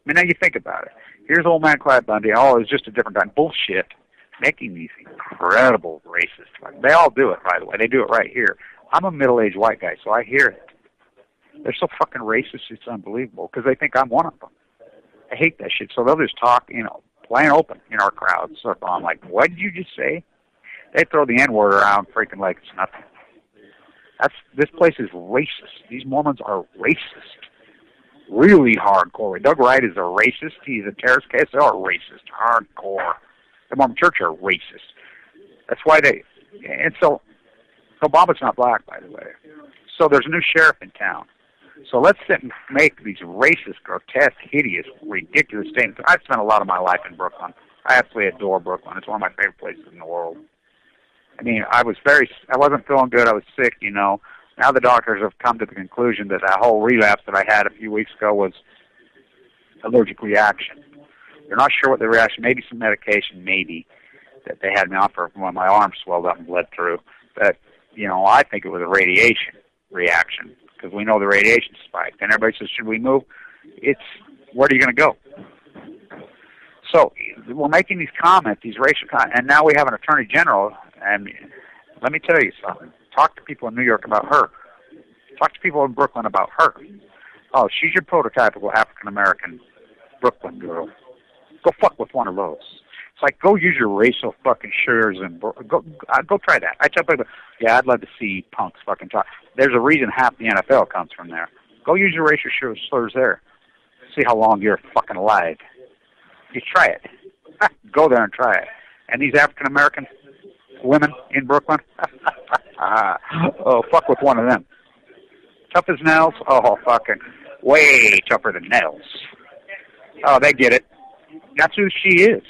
Now you think about it. Here's old man Clyde Bundy. Oh, it's just a different time. Bullshit. Making these incredible racist. They all do it, by the way. They do it right here. I'm a middle-aged white guy, so I hear it. They're so fucking racist, it's unbelievable, because they think I'm one of them. I hate that shit. So they'll just talk, plain open in our crowds. So I'm like, what did you just say? They throw the N-word around freaking like it's nothing. This place is racist. These Mormons are racist. Really hardcore. Doug Wright is a racist. He's a terrorist case. They are racist. Hardcore. The Mormon Church are racist. That's why and so Obama's not black, by the way. So there's a new sheriff in town. So let's sit and make these racist, grotesque, hideous, ridiculous statements. I've spent a lot of my life in Brooklyn. I absolutely adore Brooklyn. It's one of my favorite places in the world. I wasn't feeling good. I was sick, Now the doctors have come to the conclusion that whole relapse that I had a few weeks ago was allergic reaction. They're not sure what the reaction, maybe some medication, maybe, that they had me on for when my arm swelled up and bled through. But, I think it was a radiation reaction, because we know the radiation spiked. And everybody says, should we move? Where are you going to go? So we're making these comments, these racial comments, and now we have an attorney general. And let me tell you something. Talk to people in New York about her. Talk to people in Brooklyn about her. Oh, she's your prototypical African-American Brooklyn girl. Go fuck with one of those. It's like, go use your racial fucking slurs and go try that. I tell people, yeah, I'd love to see punks fucking talk. There's a reason half the NFL comes from there. Go use your racial slurs there. See how long you're fucking alive. You try it. Go there and try it. And these African-American women in Brooklyn, oh, fuck with one of them. Tough as nails? Oh, fucking way tougher than nails. Oh, they get it. That's who she is.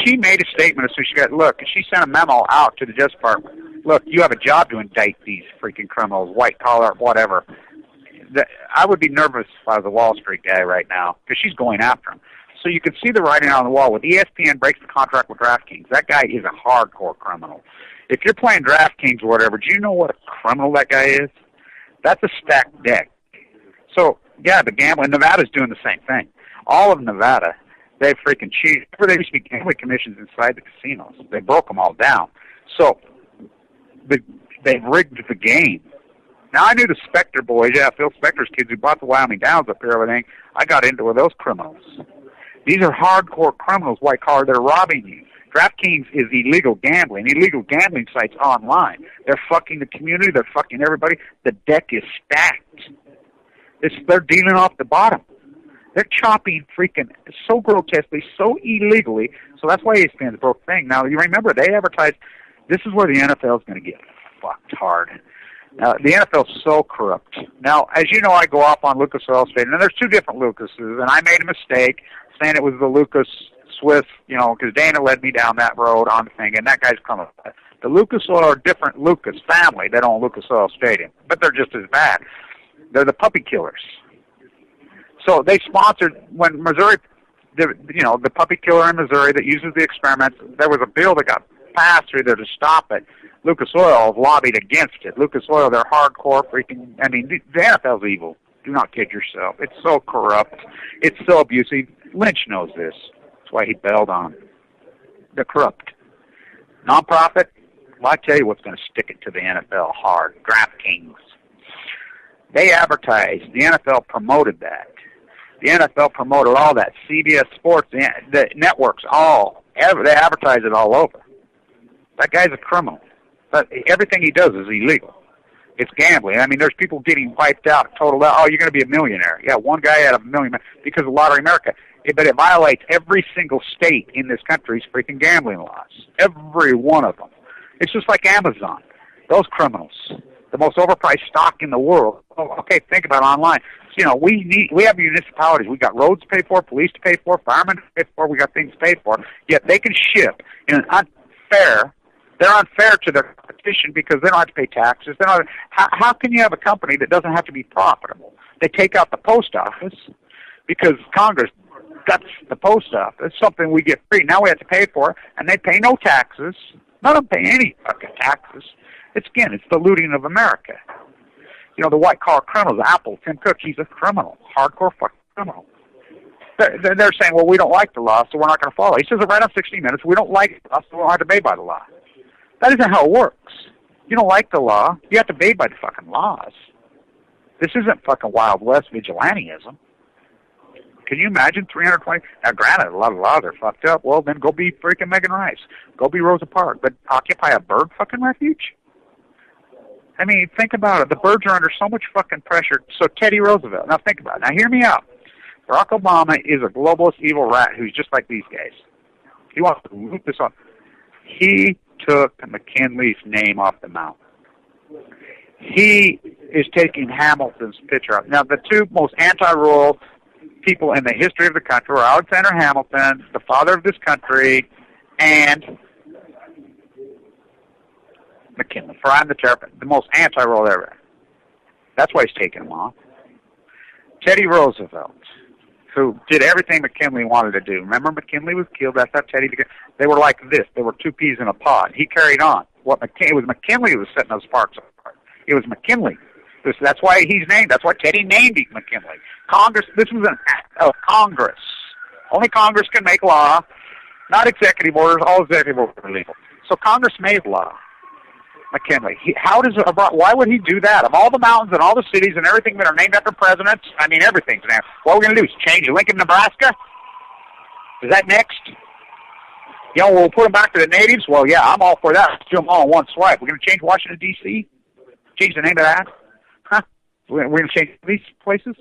She made a statement as soon as she got, look, she sent a memo out to the Justice Department. Look, you have a job to indict these freaking criminals, white collar, whatever. I would be nervous if I was a Wall Street guy right now, because she's going after him. So you can see the writing on the wall. With ESPN breaks the contract with DraftKings, that guy is a hardcore criminal. If you're playing DraftKings or whatever, do you know what a criminal that guy is? That's a stacked deck. So, yeah, the gambling, Nevada's doing the same thing. All of Nevada, they freaking cheat. There used to be gambling commissions inside the casinos. They broke them all down. So they rigged the game. Now, I knew the Spectre boys, Phil Spector's kids who bought the Wyoming Downs up here, everything. I got into with those criminals. These are hardcore criminals, white collar. They're robbing you. DraftKings is illegal gambling. Illegal gambling sites online. They're fucking the community. They're fucking everybody. The deck is stacked. They're dealing off the bottom. They're chopping freaking so grotesquely, so illegally. So that's why ESPN's broke thing. Now, you remember, they advertised, this is where the NFL is going to get fucked hard. Now, the NFL is so corrupt. Now, as you know, I go off on Lucas Oil Stadium, and there's two different Lucases, and I made a mistake saying it was the Lucas Swift, you know, because Dana led me down that road on the thing, and that guy's coming. The Lucas Oil are different Lucas family that own Lucas Oil Stadium, but they're just as bad. They're the puppy killers. So they sponsored, when Missouri, the puppy killer in Missouri that uses the experiments, there was a bill that got passed through there to stop it. Lucas Oil lobbied against it. Lucas Oil, they're hardcore freaking, the NFL's evil. Do not kid yourself. It's so corrupt. It's so abusive. Lynch knows this. That's why he bailed on them. They're corrupt. Nonprofit, well, I tell you what's going to stick it to the NFL hard. DraftKings. They advertised. The NFL promoted that. The NFL promoted all that. CBS Sports, the networks, they advertise it all over. That guy's a criminal. But everything he does is illegal. It's gambling. There's people getting wiped out, totaled out. Oh, you're going to be a millionaire. Yeah, one guy out of a million because of Lottery America. But it violates every single state in this country's freaking gambling laws. Every one of them. It's just like Amazon. Those criminals. The most overpriced stock in the world. Oh, okay, think about it online. We have municipalities. We got roads to pay for, police to pay for, firemen to pay for. We got things to pay for. Yet they can ship in an unfair. They're unfair to their competition because they don't have to pay taxes. How can you have a company that doesn't have to be profitable? They take out the post office because Congress guts the post office, something we get free. Now we have to pay for it, and they pay no taxes. None of them pay any fucking taxes. It's the looting of America. The white-collar criminals, Apple, Tim Cook, he's a criminal, hardcore fucking criminal. They're saying, well, we don't like the law, so we're not going to follow. He says it right on 60 Minutes. We don't like the law, so we don't have to obey by the law. That isn't how it works. You don't like the law, you have to obey by the fucking laws. This isn't fucking Wild West vigilantism. Can you imagine 320? Now, granted, a lot of laws are fucked up. Well, then go be freaking Megan Rice. Go be Rosa Parks. But occupy a bird fucking refuge? Think about it. The birds are under so much fucking pressure. So Teddy Roosevelt. Now, think about it. Now, hear me out. Barack Obama is a globalist evil rat who's just like these guys. He wants to loop this on. He took McKinley's name off the mount. He is taking Hamilton's picture off. Now, the two most anti-rural people in the history of the country were Alexander Hamilton, the father of this country, and McKinley. Brian the Terrapin, the most anti-rural ever. That's why he's taking them off. Teddy Roosevelt, who did everything McKinley wanted to do. Remember, McKinley was killed. That's how Teddy became. They were like this. They were two peas in a pod. He carried on. It was McKinley who was setting those sparks apart. It was McKinley. That's why he's named. That's why Teddy named him McKinley. Congress. This was an act of Congress. Only Congress can make law, not executive orders. All executive orders are illegal. So Congress made law. McKinley. Why would he do that? Of all the mountains and all the cities and everything that are named after presidents, everything's named. What we're going to do is change Lincoln, Nebraska? Is that next? We'll put them back to the natives? Well, yeah, I'm all for that. Let's do them all in one swipe. We're going to change Washington, D.C.? Change the name of that? Huh? We're going to change these places?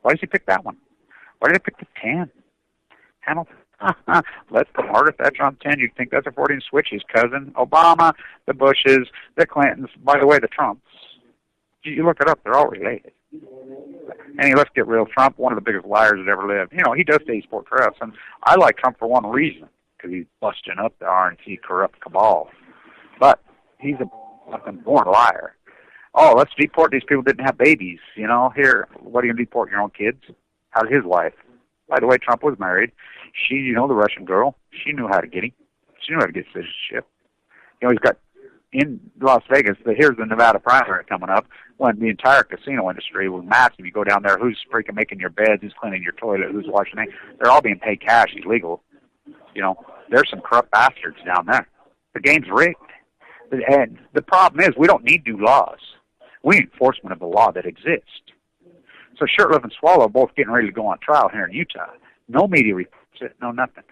Why does he pick that one? Why did he pick the 10? Hamilton? Let's put Margaret Thatcher on 10. You'd think that's a Freudian switch. His cousin, Obama, the Bushes, the Clintons, by the way, the Trumps. You look it up, they're all related. Anyway, let's get real. Trump, one of the biggest liars that ever lived. He does say he's for us, and I like Trump for one reason, because he's busting up the RNC corrupt cabal. But he's a fucking born liar. Oh, let's deport these people that didn't have babies. Here, what are you going to deport, your own kids? How's his wife? By the way, Trump was married. She, the Russian girl, she knew how to get him. She knew how to get citizenship. He's got, in Las Vegas, here's the Nevada primary coming up, when the entire casino industry was massive. You go down there, who's freaking making your beds, who's cleaning your toilet, who's washing things. They're all being paid cash, illegal. There's some corrupt bastards down there. The game's rigged. And the problem is, we don't need new laws. We need enforcement of the law that exists. So Shurtleff and Swallow are both getting ready to go on trial here in Utah. No media reports it, no nothing.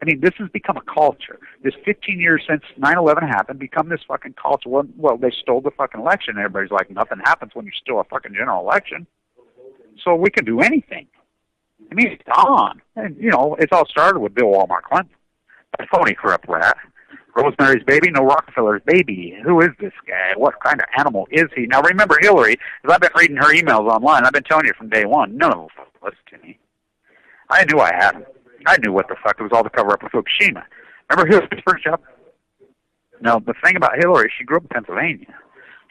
I mean, this has become a culture. This 15 years since 9/11 happened, become this fucking culture. Well, they stole the fucking election. Everybody's like, nothing happens when you steal a fucking general election. So we can do anything. I mean, it's on. And, you know, it's all started with Bill Walmart Clinton. A phony corrupt rat. Rosemary's Baby, no Rockefeller's baby. Who is this guy? What kind of animal is he? Now, remember Hillary, because I've been reading her emails online. I've been telling you from day one, none of them listened to me. I knew I had them. I knew what the fuck. It was all the cover-up of Fukushima. Remember Hillary's first job? Now, the thing about Hillary, she grew up in Pennsylvania.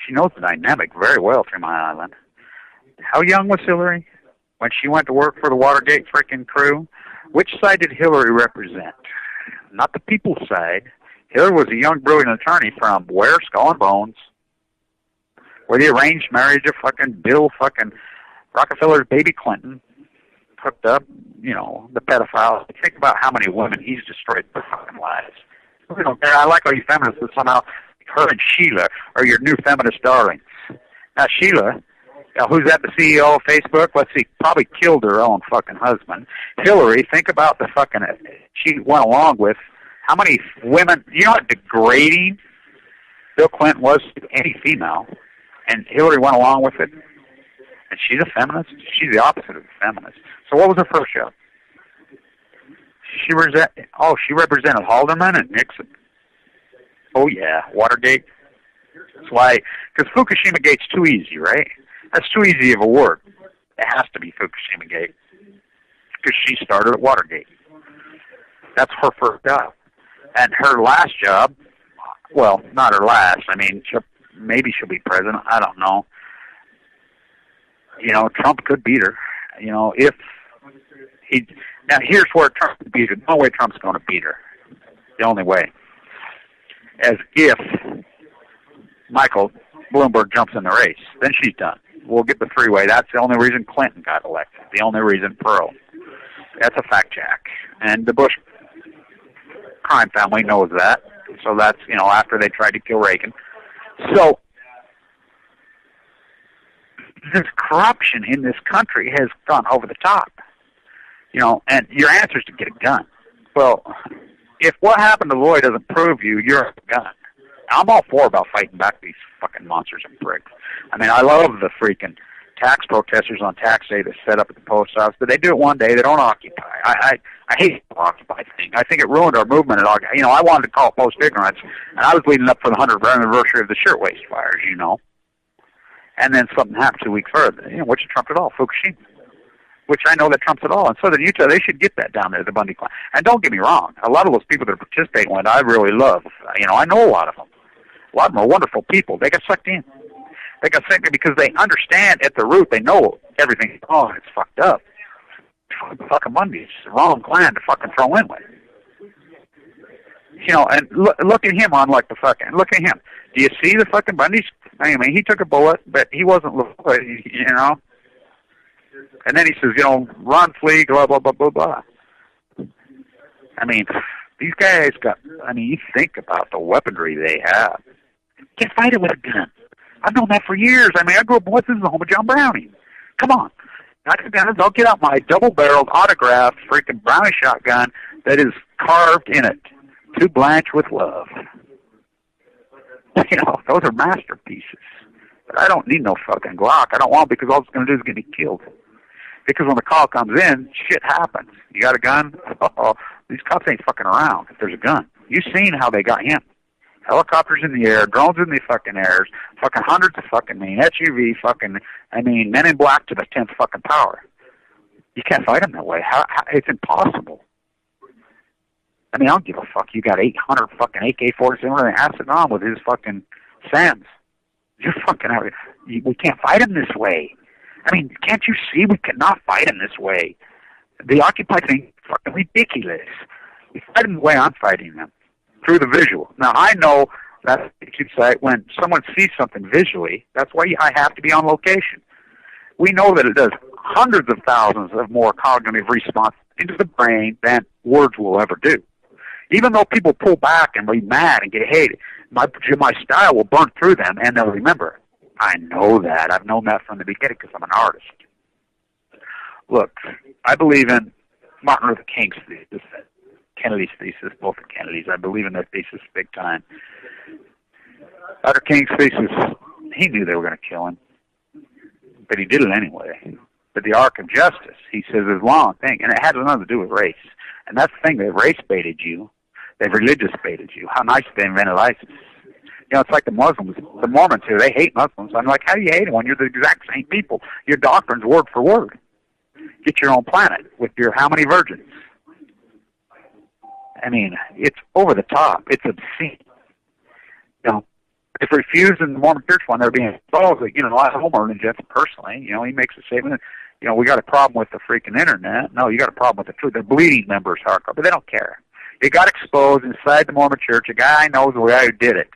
She knows the dynamic very well, 3 Mile Island. How young was Hillary when she went to work for the Watergate freaking crew? Which side did Hillary represent? Not the people's side. Hillary was a young, brilliant attorney from where? Skull and Bones. Where the arranged marriage of fucking Bill fucking Rockefeller's baby Clinton hooked up, you know, the pedophile. Think about how many women he's destroyed their fucking lives. You know, I like all you feminists that somehow her and Sheila are your new feminist darlings. Now, Sheila, who's at the CEO of Facebook? Let's see, probably killed her own fucking husband. Hillary, think about the fucking, she went along with how many women, you know how degrading Bill Clinton was to any female, and Hillary went along with it? And she's a feminist? She's the opposite of a feminist. So what was her first job? She represented Haldeman and Nixon. Oh, yeah, Watergate. That's why, because Fukushima Gate's too easy, right? That's too easy of a word. It has to be Fukushima Gate, because she started at Watergate. That's her first job. And her last job, well, not her last. I mean, maybe she'll be president. I don't know. You know, Trump could beat her. You know, if he... Now, here's where Trump could beat her. No way Trump's going to beat her. The only way. As if Michael Bloomberg jumps in the race. Then she's done. We'll get the three-way. That's the only reason Clinton got elected. The only reason Pearl. That's a fact check. And the Bush crime family knows that. So that's, you know, after they tried to kill Reagan. So this corruption in this country has gone over the top. You know, and your answer is to get a gun. Well, if what happened to Lloyd doesn't prove you're a gun. I'm all for about fighting back these fucking monsters and pricks. I mean, I love the freaking tax protesters on tax day that set up at the post office, but they do it one day. They don't occupy. I hate the occupy thing. I think it ruined our movement at all. You know, I wanted to call it post-ignorance, and I was leading up for the 100th anniversary of the shirtwaist fires, you know. And then something happened 2 weeks further, you know, which trumped it all, Fukushima. Which I know that trumps it all. In Southern Utah, they should get that down there, the Bundy clan. And don't get me wrong, a lot of those people that participate in it, I really love. You know, I know a lot of them. A lot of them are wonderful people. They got sucked in. They got sucked in because they understand at the root, they know everything. Oh, it's fucked up. Fucking Bundy's the wrong clan to fucking throw in with. You know, and look at him on like the fucking, look at him. Do you see the fucking Bundy's? I mean, he took a bullet, but he wasn't, you know. And then he says, you know, run, flee, blah, blah, blah, blah, blah. I mean, these guys got, I mean, you think about the weaponry they have. You can't fight it with a gun. I've known that for years. I mean, I grew up in the home of John Browning. Come on. I'll get out my double-barreled, autographed, freaking Browning shotgun that is carved in it. To Blanch with love. You know, those are masterpieces. But I don't need no fucking Glock. I don't want it because all it's going to do is get me killed. Because when the call comes in, shit happens. You got a gun? Oh, these cops ain't fucking around if there's a gun. You've seen how they got him. Helicopters in the air, drones in the fucking airs, fucking hundreds of fucking SUV fucking, men in black to the 10th fucking power. You can't fight them that way. It's impossible. I mean, I don't give a fuck. You got 800 fucking AK-47 and acid on with his fucking SAMs. You're fucking out. We can't fight him this way. I mean, can't you see we cannot fight him this way? The Occupy thing is fucking ridiculous. We fight him the way I'm fighting them, through the visual. Now, I know that's what you say, when someone sees something visually, that's why I have to be on location. We know that it does hundreds of thousands of more cognitive response into the brain than words will ever do. Even though people pull back and be mad and get hated, my style will burn through them and they'll remember. I know that. I've known that from the beginning because I'm an artist. Look, I believe in Martin Luther King's thesis, Kennedy's thesis, both the Kennedys. I believe in their thesis big time. Dr. King's thesis, he knew they were going to kill him, but he did it anyway. But the arc of justice, he says, is long thing, and it has nothing to do with race. And that's the thing, they've race baited you. They've religious baited you. How nice they invented ISIS. You know, it's like the Muslims, the Mormons here, they hate Muslims. I'm like, how do you hate them when you're the exact same people? Your doctrine's word for word. Get your own planet with your how many virgins? I mean, it's over the top. It's obscene. You know, if refused in the Mormon Church one, they're being exposed. Like, you know, I Homer and Jeff personally, you know, he makes a statement. You know, we got a problem with the freaking internet. No, you got a problem with the truth. They're bleeding members hardcore, but they don't care. It got exposed inside the Mormon Church. A guy knows the guy who did it.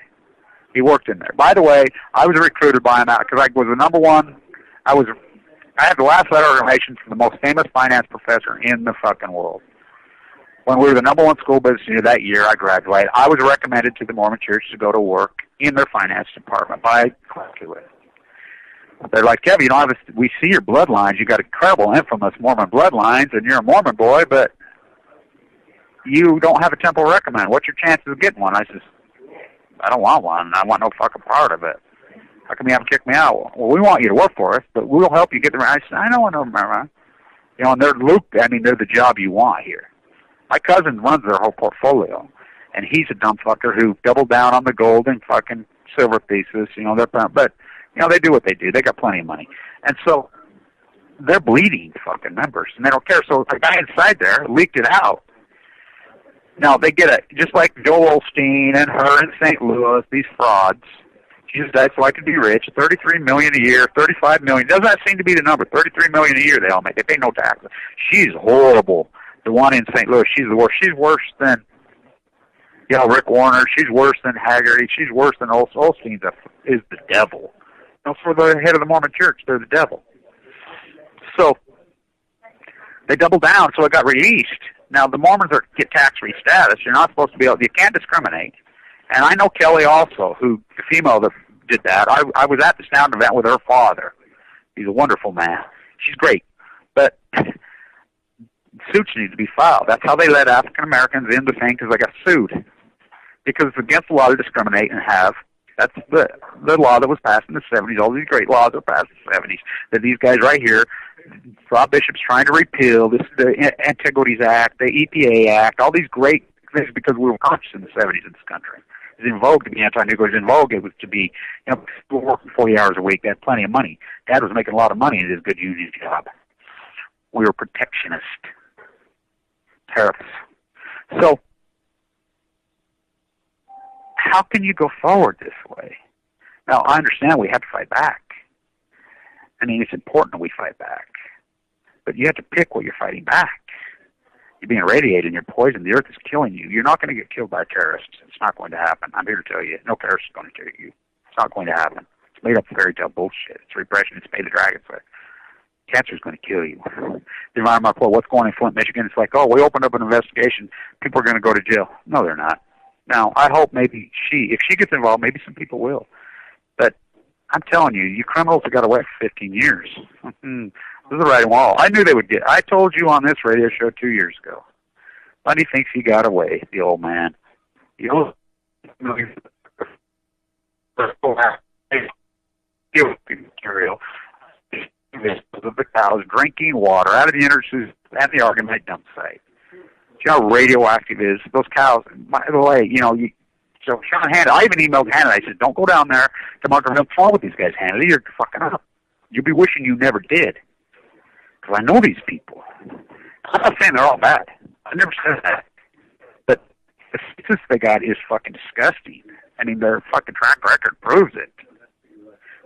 He worked in there. By the way, I was recruited by him out because I was the number one. I had the last letter of recommendation from the most famous finance professor in the fucking world. When we were the number one school business unit that year, I graduated. I was recommended to the Mormon Church to go to work in their finance department by graduate. They're like, Kevin, you don't have we see your bloodlines. You got incredible, infamous Mormon bloodlines, and you're a Mormon boy, but you don't have a temple recommend. What's your chances of getting one? I says, I don't want one. I want no fucking part of it. How come you haven't kicked me out? Well, we want you to work for us, but we'll help you get the right. I said, I don't want to remember. You know, and they're the job you want here. My cousin runs their whole portfolio, and he's a dumb fucker who doubled down on the gold and fucking silver thesis. You know, but you know, they do what they do. They got plenty of money, and so they're bleeding fucking members, and they don't care. So a guy inside there leaked it out. Now they get it, just like Joel Osteen and her in St. Louis. These frauds. She just died so I could be rich. $33 million a year, $35 million. Doesn't that seem to be the number? $33 million a year they all make. They pay no taxes. She's horrible. The one in St. Louis, she's the worst. She's worse than, you know, Rick Warner. She's worse than Haggerty. She's worse than Osteen. Is the devil. You know, for the head of the Mormon Church, they're the devil. So they doubled down, so it got released. Now the Mormons get tax-free status. You're not supposed to be able. You can't discriminate. And I know Kelly also, who the female that did that. I was at the sound event with her father. He's a wonderful man. She's great, but suits need to be filed. That's how they let African Americans in the thing, because they got sued. Because it's against the law to discriminate and have. That's the law that was passed in the 70s. All these great laws that were passed in the 70s. That these guys right here, Rob Bishop's trying to repeal this, the Antiquities Act, the EPA Act, all these great things because we were conscious in the 70s in this country. It was in vogue to be anti-Negro. It was in vogue. It was to be, you know, people were working 40 hours a week. They had plenty of money. Dad was making a lot of money in his good union job. We were protectionist. Tariffs. So, how can you go forward this way? Now, I understand we have to fight back. I mean, it's important that we fight back. But you have to pick what you're fighting back. You're being irradiated and you're poisoned. The earth is killing you. You're not going to get killed by terrorists. It's not going to happen. I'm here to tell you, no terrorist is going to kill you. It's not going to happen. It's made up fairy tale bullshit. It's repression. It's pay the dragons way. Cancer is going to kill you. The environmental report, what's going on in Flint, Michigan? It's like, oh, we opened up an investigation. People are going to go to jail. No, they're not. Now, I hope maybe if she gets involved, maybe some people will. But I'm telling you, you criminals have got away for 15 years. This is the writing wall. I knew they would get. I told you on this radio show 2 years ago. Bunny thinks he got away, the old man. The old material. The cows drinking water out of the inner at the Argonite dump site. You know how radioactive it is. Those cows, by the way, you know, so Sean Hannity, I even emailed Hannity. I said, don't go down there to Margaret Hill with these guys, Hannity. You're fucking up. You'll be wishing you never did. Because I know these people. I'm not saying they're all bad. I never said that. But the thesis they got is fucking disgusting. I mean, their fucking track record proves it.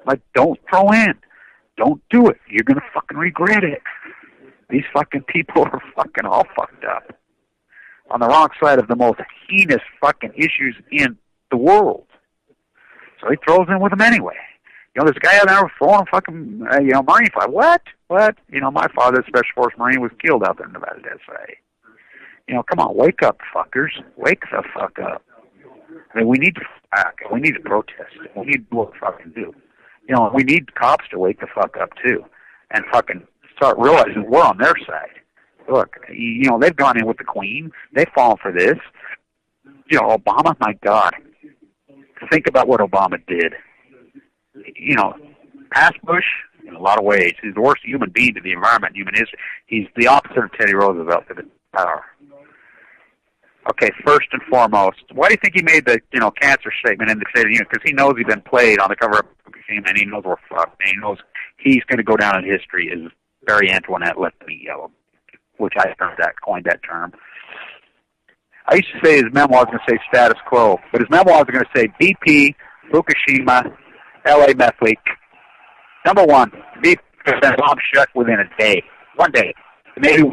Like, don't throw in. Don't do it. You're going to fucking regret it. These fucking people are fucking all fucked up. On the wrong side of the most heinous fucking issues in the world. So he throws in with them anyway. You know, there's a guy out there throwing a fucking, Marine flag. What? You know, my father's Special Force Marine was killed out there in Nevada Dead Site. You know, come on, wake up, fuckers. Wake the fuck up. I mean, we need to act. We need to protest. We need to do what we fucking do. You know, we need cops to wake the fuck up too, and fucking start realizing we're on their side. Look, you know, they've gone in with the Queen. They've fallen for this. You know, Obama, my God. Think about what Obama did. You know, past Bush, in a lot of ways, he's the worst human being to the environment, human history. He's the opposite of Teddy Roosevelt to the power. Okay, first and foremost, why do you think he made the, you know, cancer statement in the State of the Union? Because he knows he's been played on the cover of Fukushima, and he knows we're fucked, and he knows he's going to go down in history as Barry Antoinette let them eat yellow, which I coined that term. I used to say his memoirs are going to say status quo, but his memoirs are going to say BP, Fukushima, LA meth leak. Number one, BP has been bomb shut within a day. 1 day. Maybe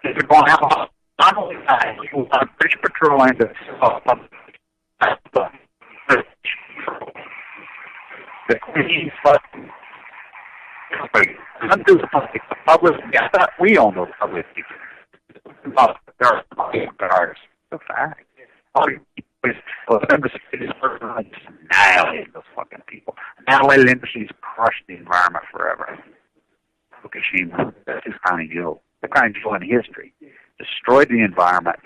it's going out. Not only that, it was on British Petroleum the Queen's fucking company. Undo the public. I thought we own those public people. There are guards. The fact. All these people, annihilating those fucking people. Annihilated industries crushed the environment forever. Fukushima, that's his crowning jewel. The crowning jewel in history. Destroyed the environment.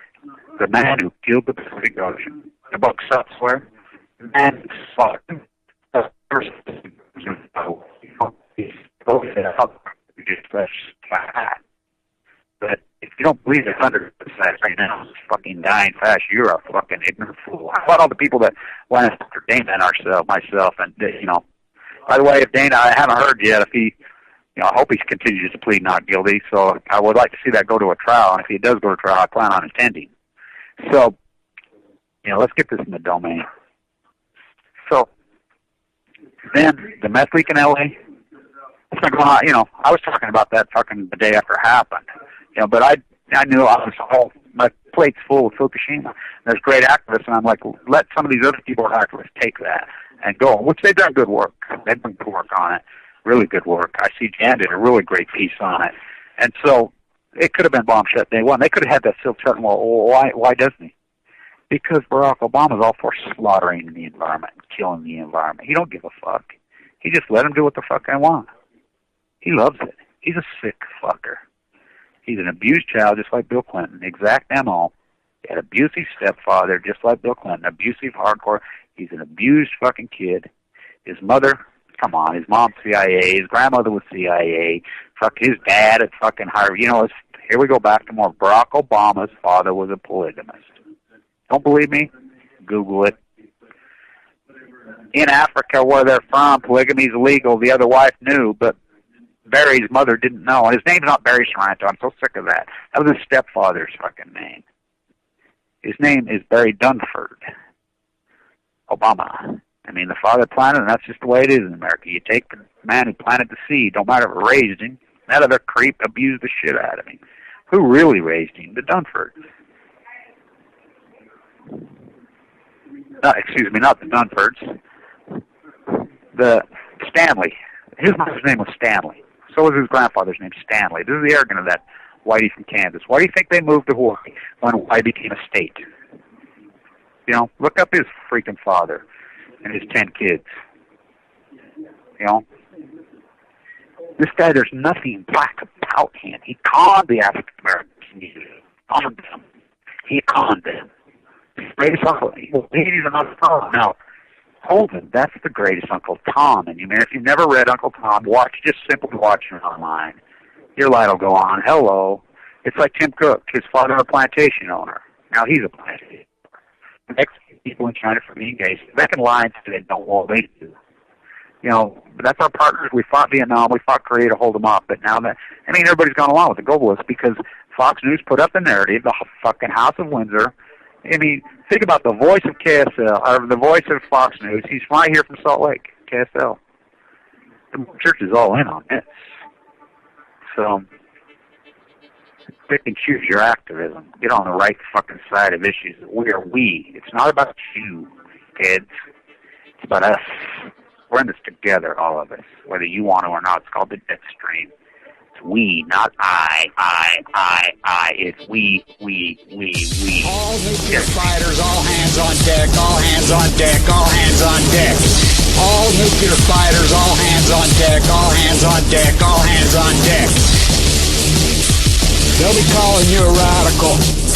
The man who killed the Pacific Ocean. The book Subsware. The man who fought the first but if you don't believe it's under right now, it's fucking dying fast. You're a fucking ignorant fool. How about all the people that went after Dana and myself, and you know? By the way, if Dana, I haven't heard yet if he, you know, I hope he continues to plead not guilty. So I would like to see that go to a trial, and if he does go to trial, I plan on attending. So, you know, let's get this in the domain. So then the meth leak in L.A. It's been going on. You know, I was talking about that fucking the day after it happened. You know, but I knew I was my plate's full of Fukushima. There's great activists, and I'm like, let some of these other people activists take that and go, which they've done good work. They've done good work on it, really good work. I see Jan did a really great piece on it, and so it could have been bomb shut day one. They could have had that silk shut. Well, why doesn't he? Because Barack Obama's all for slaughtering the environment, killing the environment. He don't give a fuck. He just let them do what the fuck they want. He loves it. He's a sick fucker. He's an abused child, just like Bill Clinton. Exact MO. He had an abusive stepfather, just like Bill Clinton. Abusive, hardcore. He's an abused fucking kid. His mother, come on, his mom's CIA. His grandmother was CIA. Fuck, his dad at fucking Harvard. You know, here we go back to more. Barack Obama's father was a polygamist. Don't believe me? Google it. In Africa, where they're from, polygamy is illegal. The other wife knew, but Barry's mother didn't know. And his name's not Barry Sorrento. I'm so sick of that. That was his stepfather's fucking name. His name is Barry Dunford Obama. I mean, the father planted, and that's just the way it is in America. You take the man who planted the seed, don't matter if it raised him. That other creep abused the shit out of him. Who really raised him? The Dunfords. Not the Dunfords. The Stanley. His mother's name was Stanley. So was his grandfather's name, Stanley. This is the arrogance of that whitey from Kansas. Why do you think they moved to Hawaii when Hawaii became a state? You know, look up his freaking father and his 10 kids. You know? This guy, there's nothing black about him. He conned the African American community. Conned them. He conned them. Greatest uncle. He's another Tom. Now, Holden, that's the greatest Uncle Tom. And if you've never read Uncle Tom, just simply watch it online. Your light will go on. Hello. It's like Tim Cook, his father, a plantation owner. Now he's a plantation owner. Next people in China for being gay. They can lie and say they don't. Well, they do. You know, but that's our partners. We fought Vietnam. We fought Korea to hold them off. But now everybody's gone along with the globalists because Fox News put up the narrative, the fucking House of Windsor. I mean, think about the voice of KSL, or the voice of Fox News. He's right here from Salt Lake, KSL. The church is all in on this. So, pick and choose your activism. Get on the right fucking side of issues. We are we. It's not about you, kids. It's about us. We're in this together, all of us, whether you want to or not. It's called the death stream. It's we, not I. It's we. All nuclear fighters, all hands on deck, all hands on deck, all hands on deck. All nuclear fighters, all hands on deck, all hands on deck, all hands on deck. They'll be calling you a radical.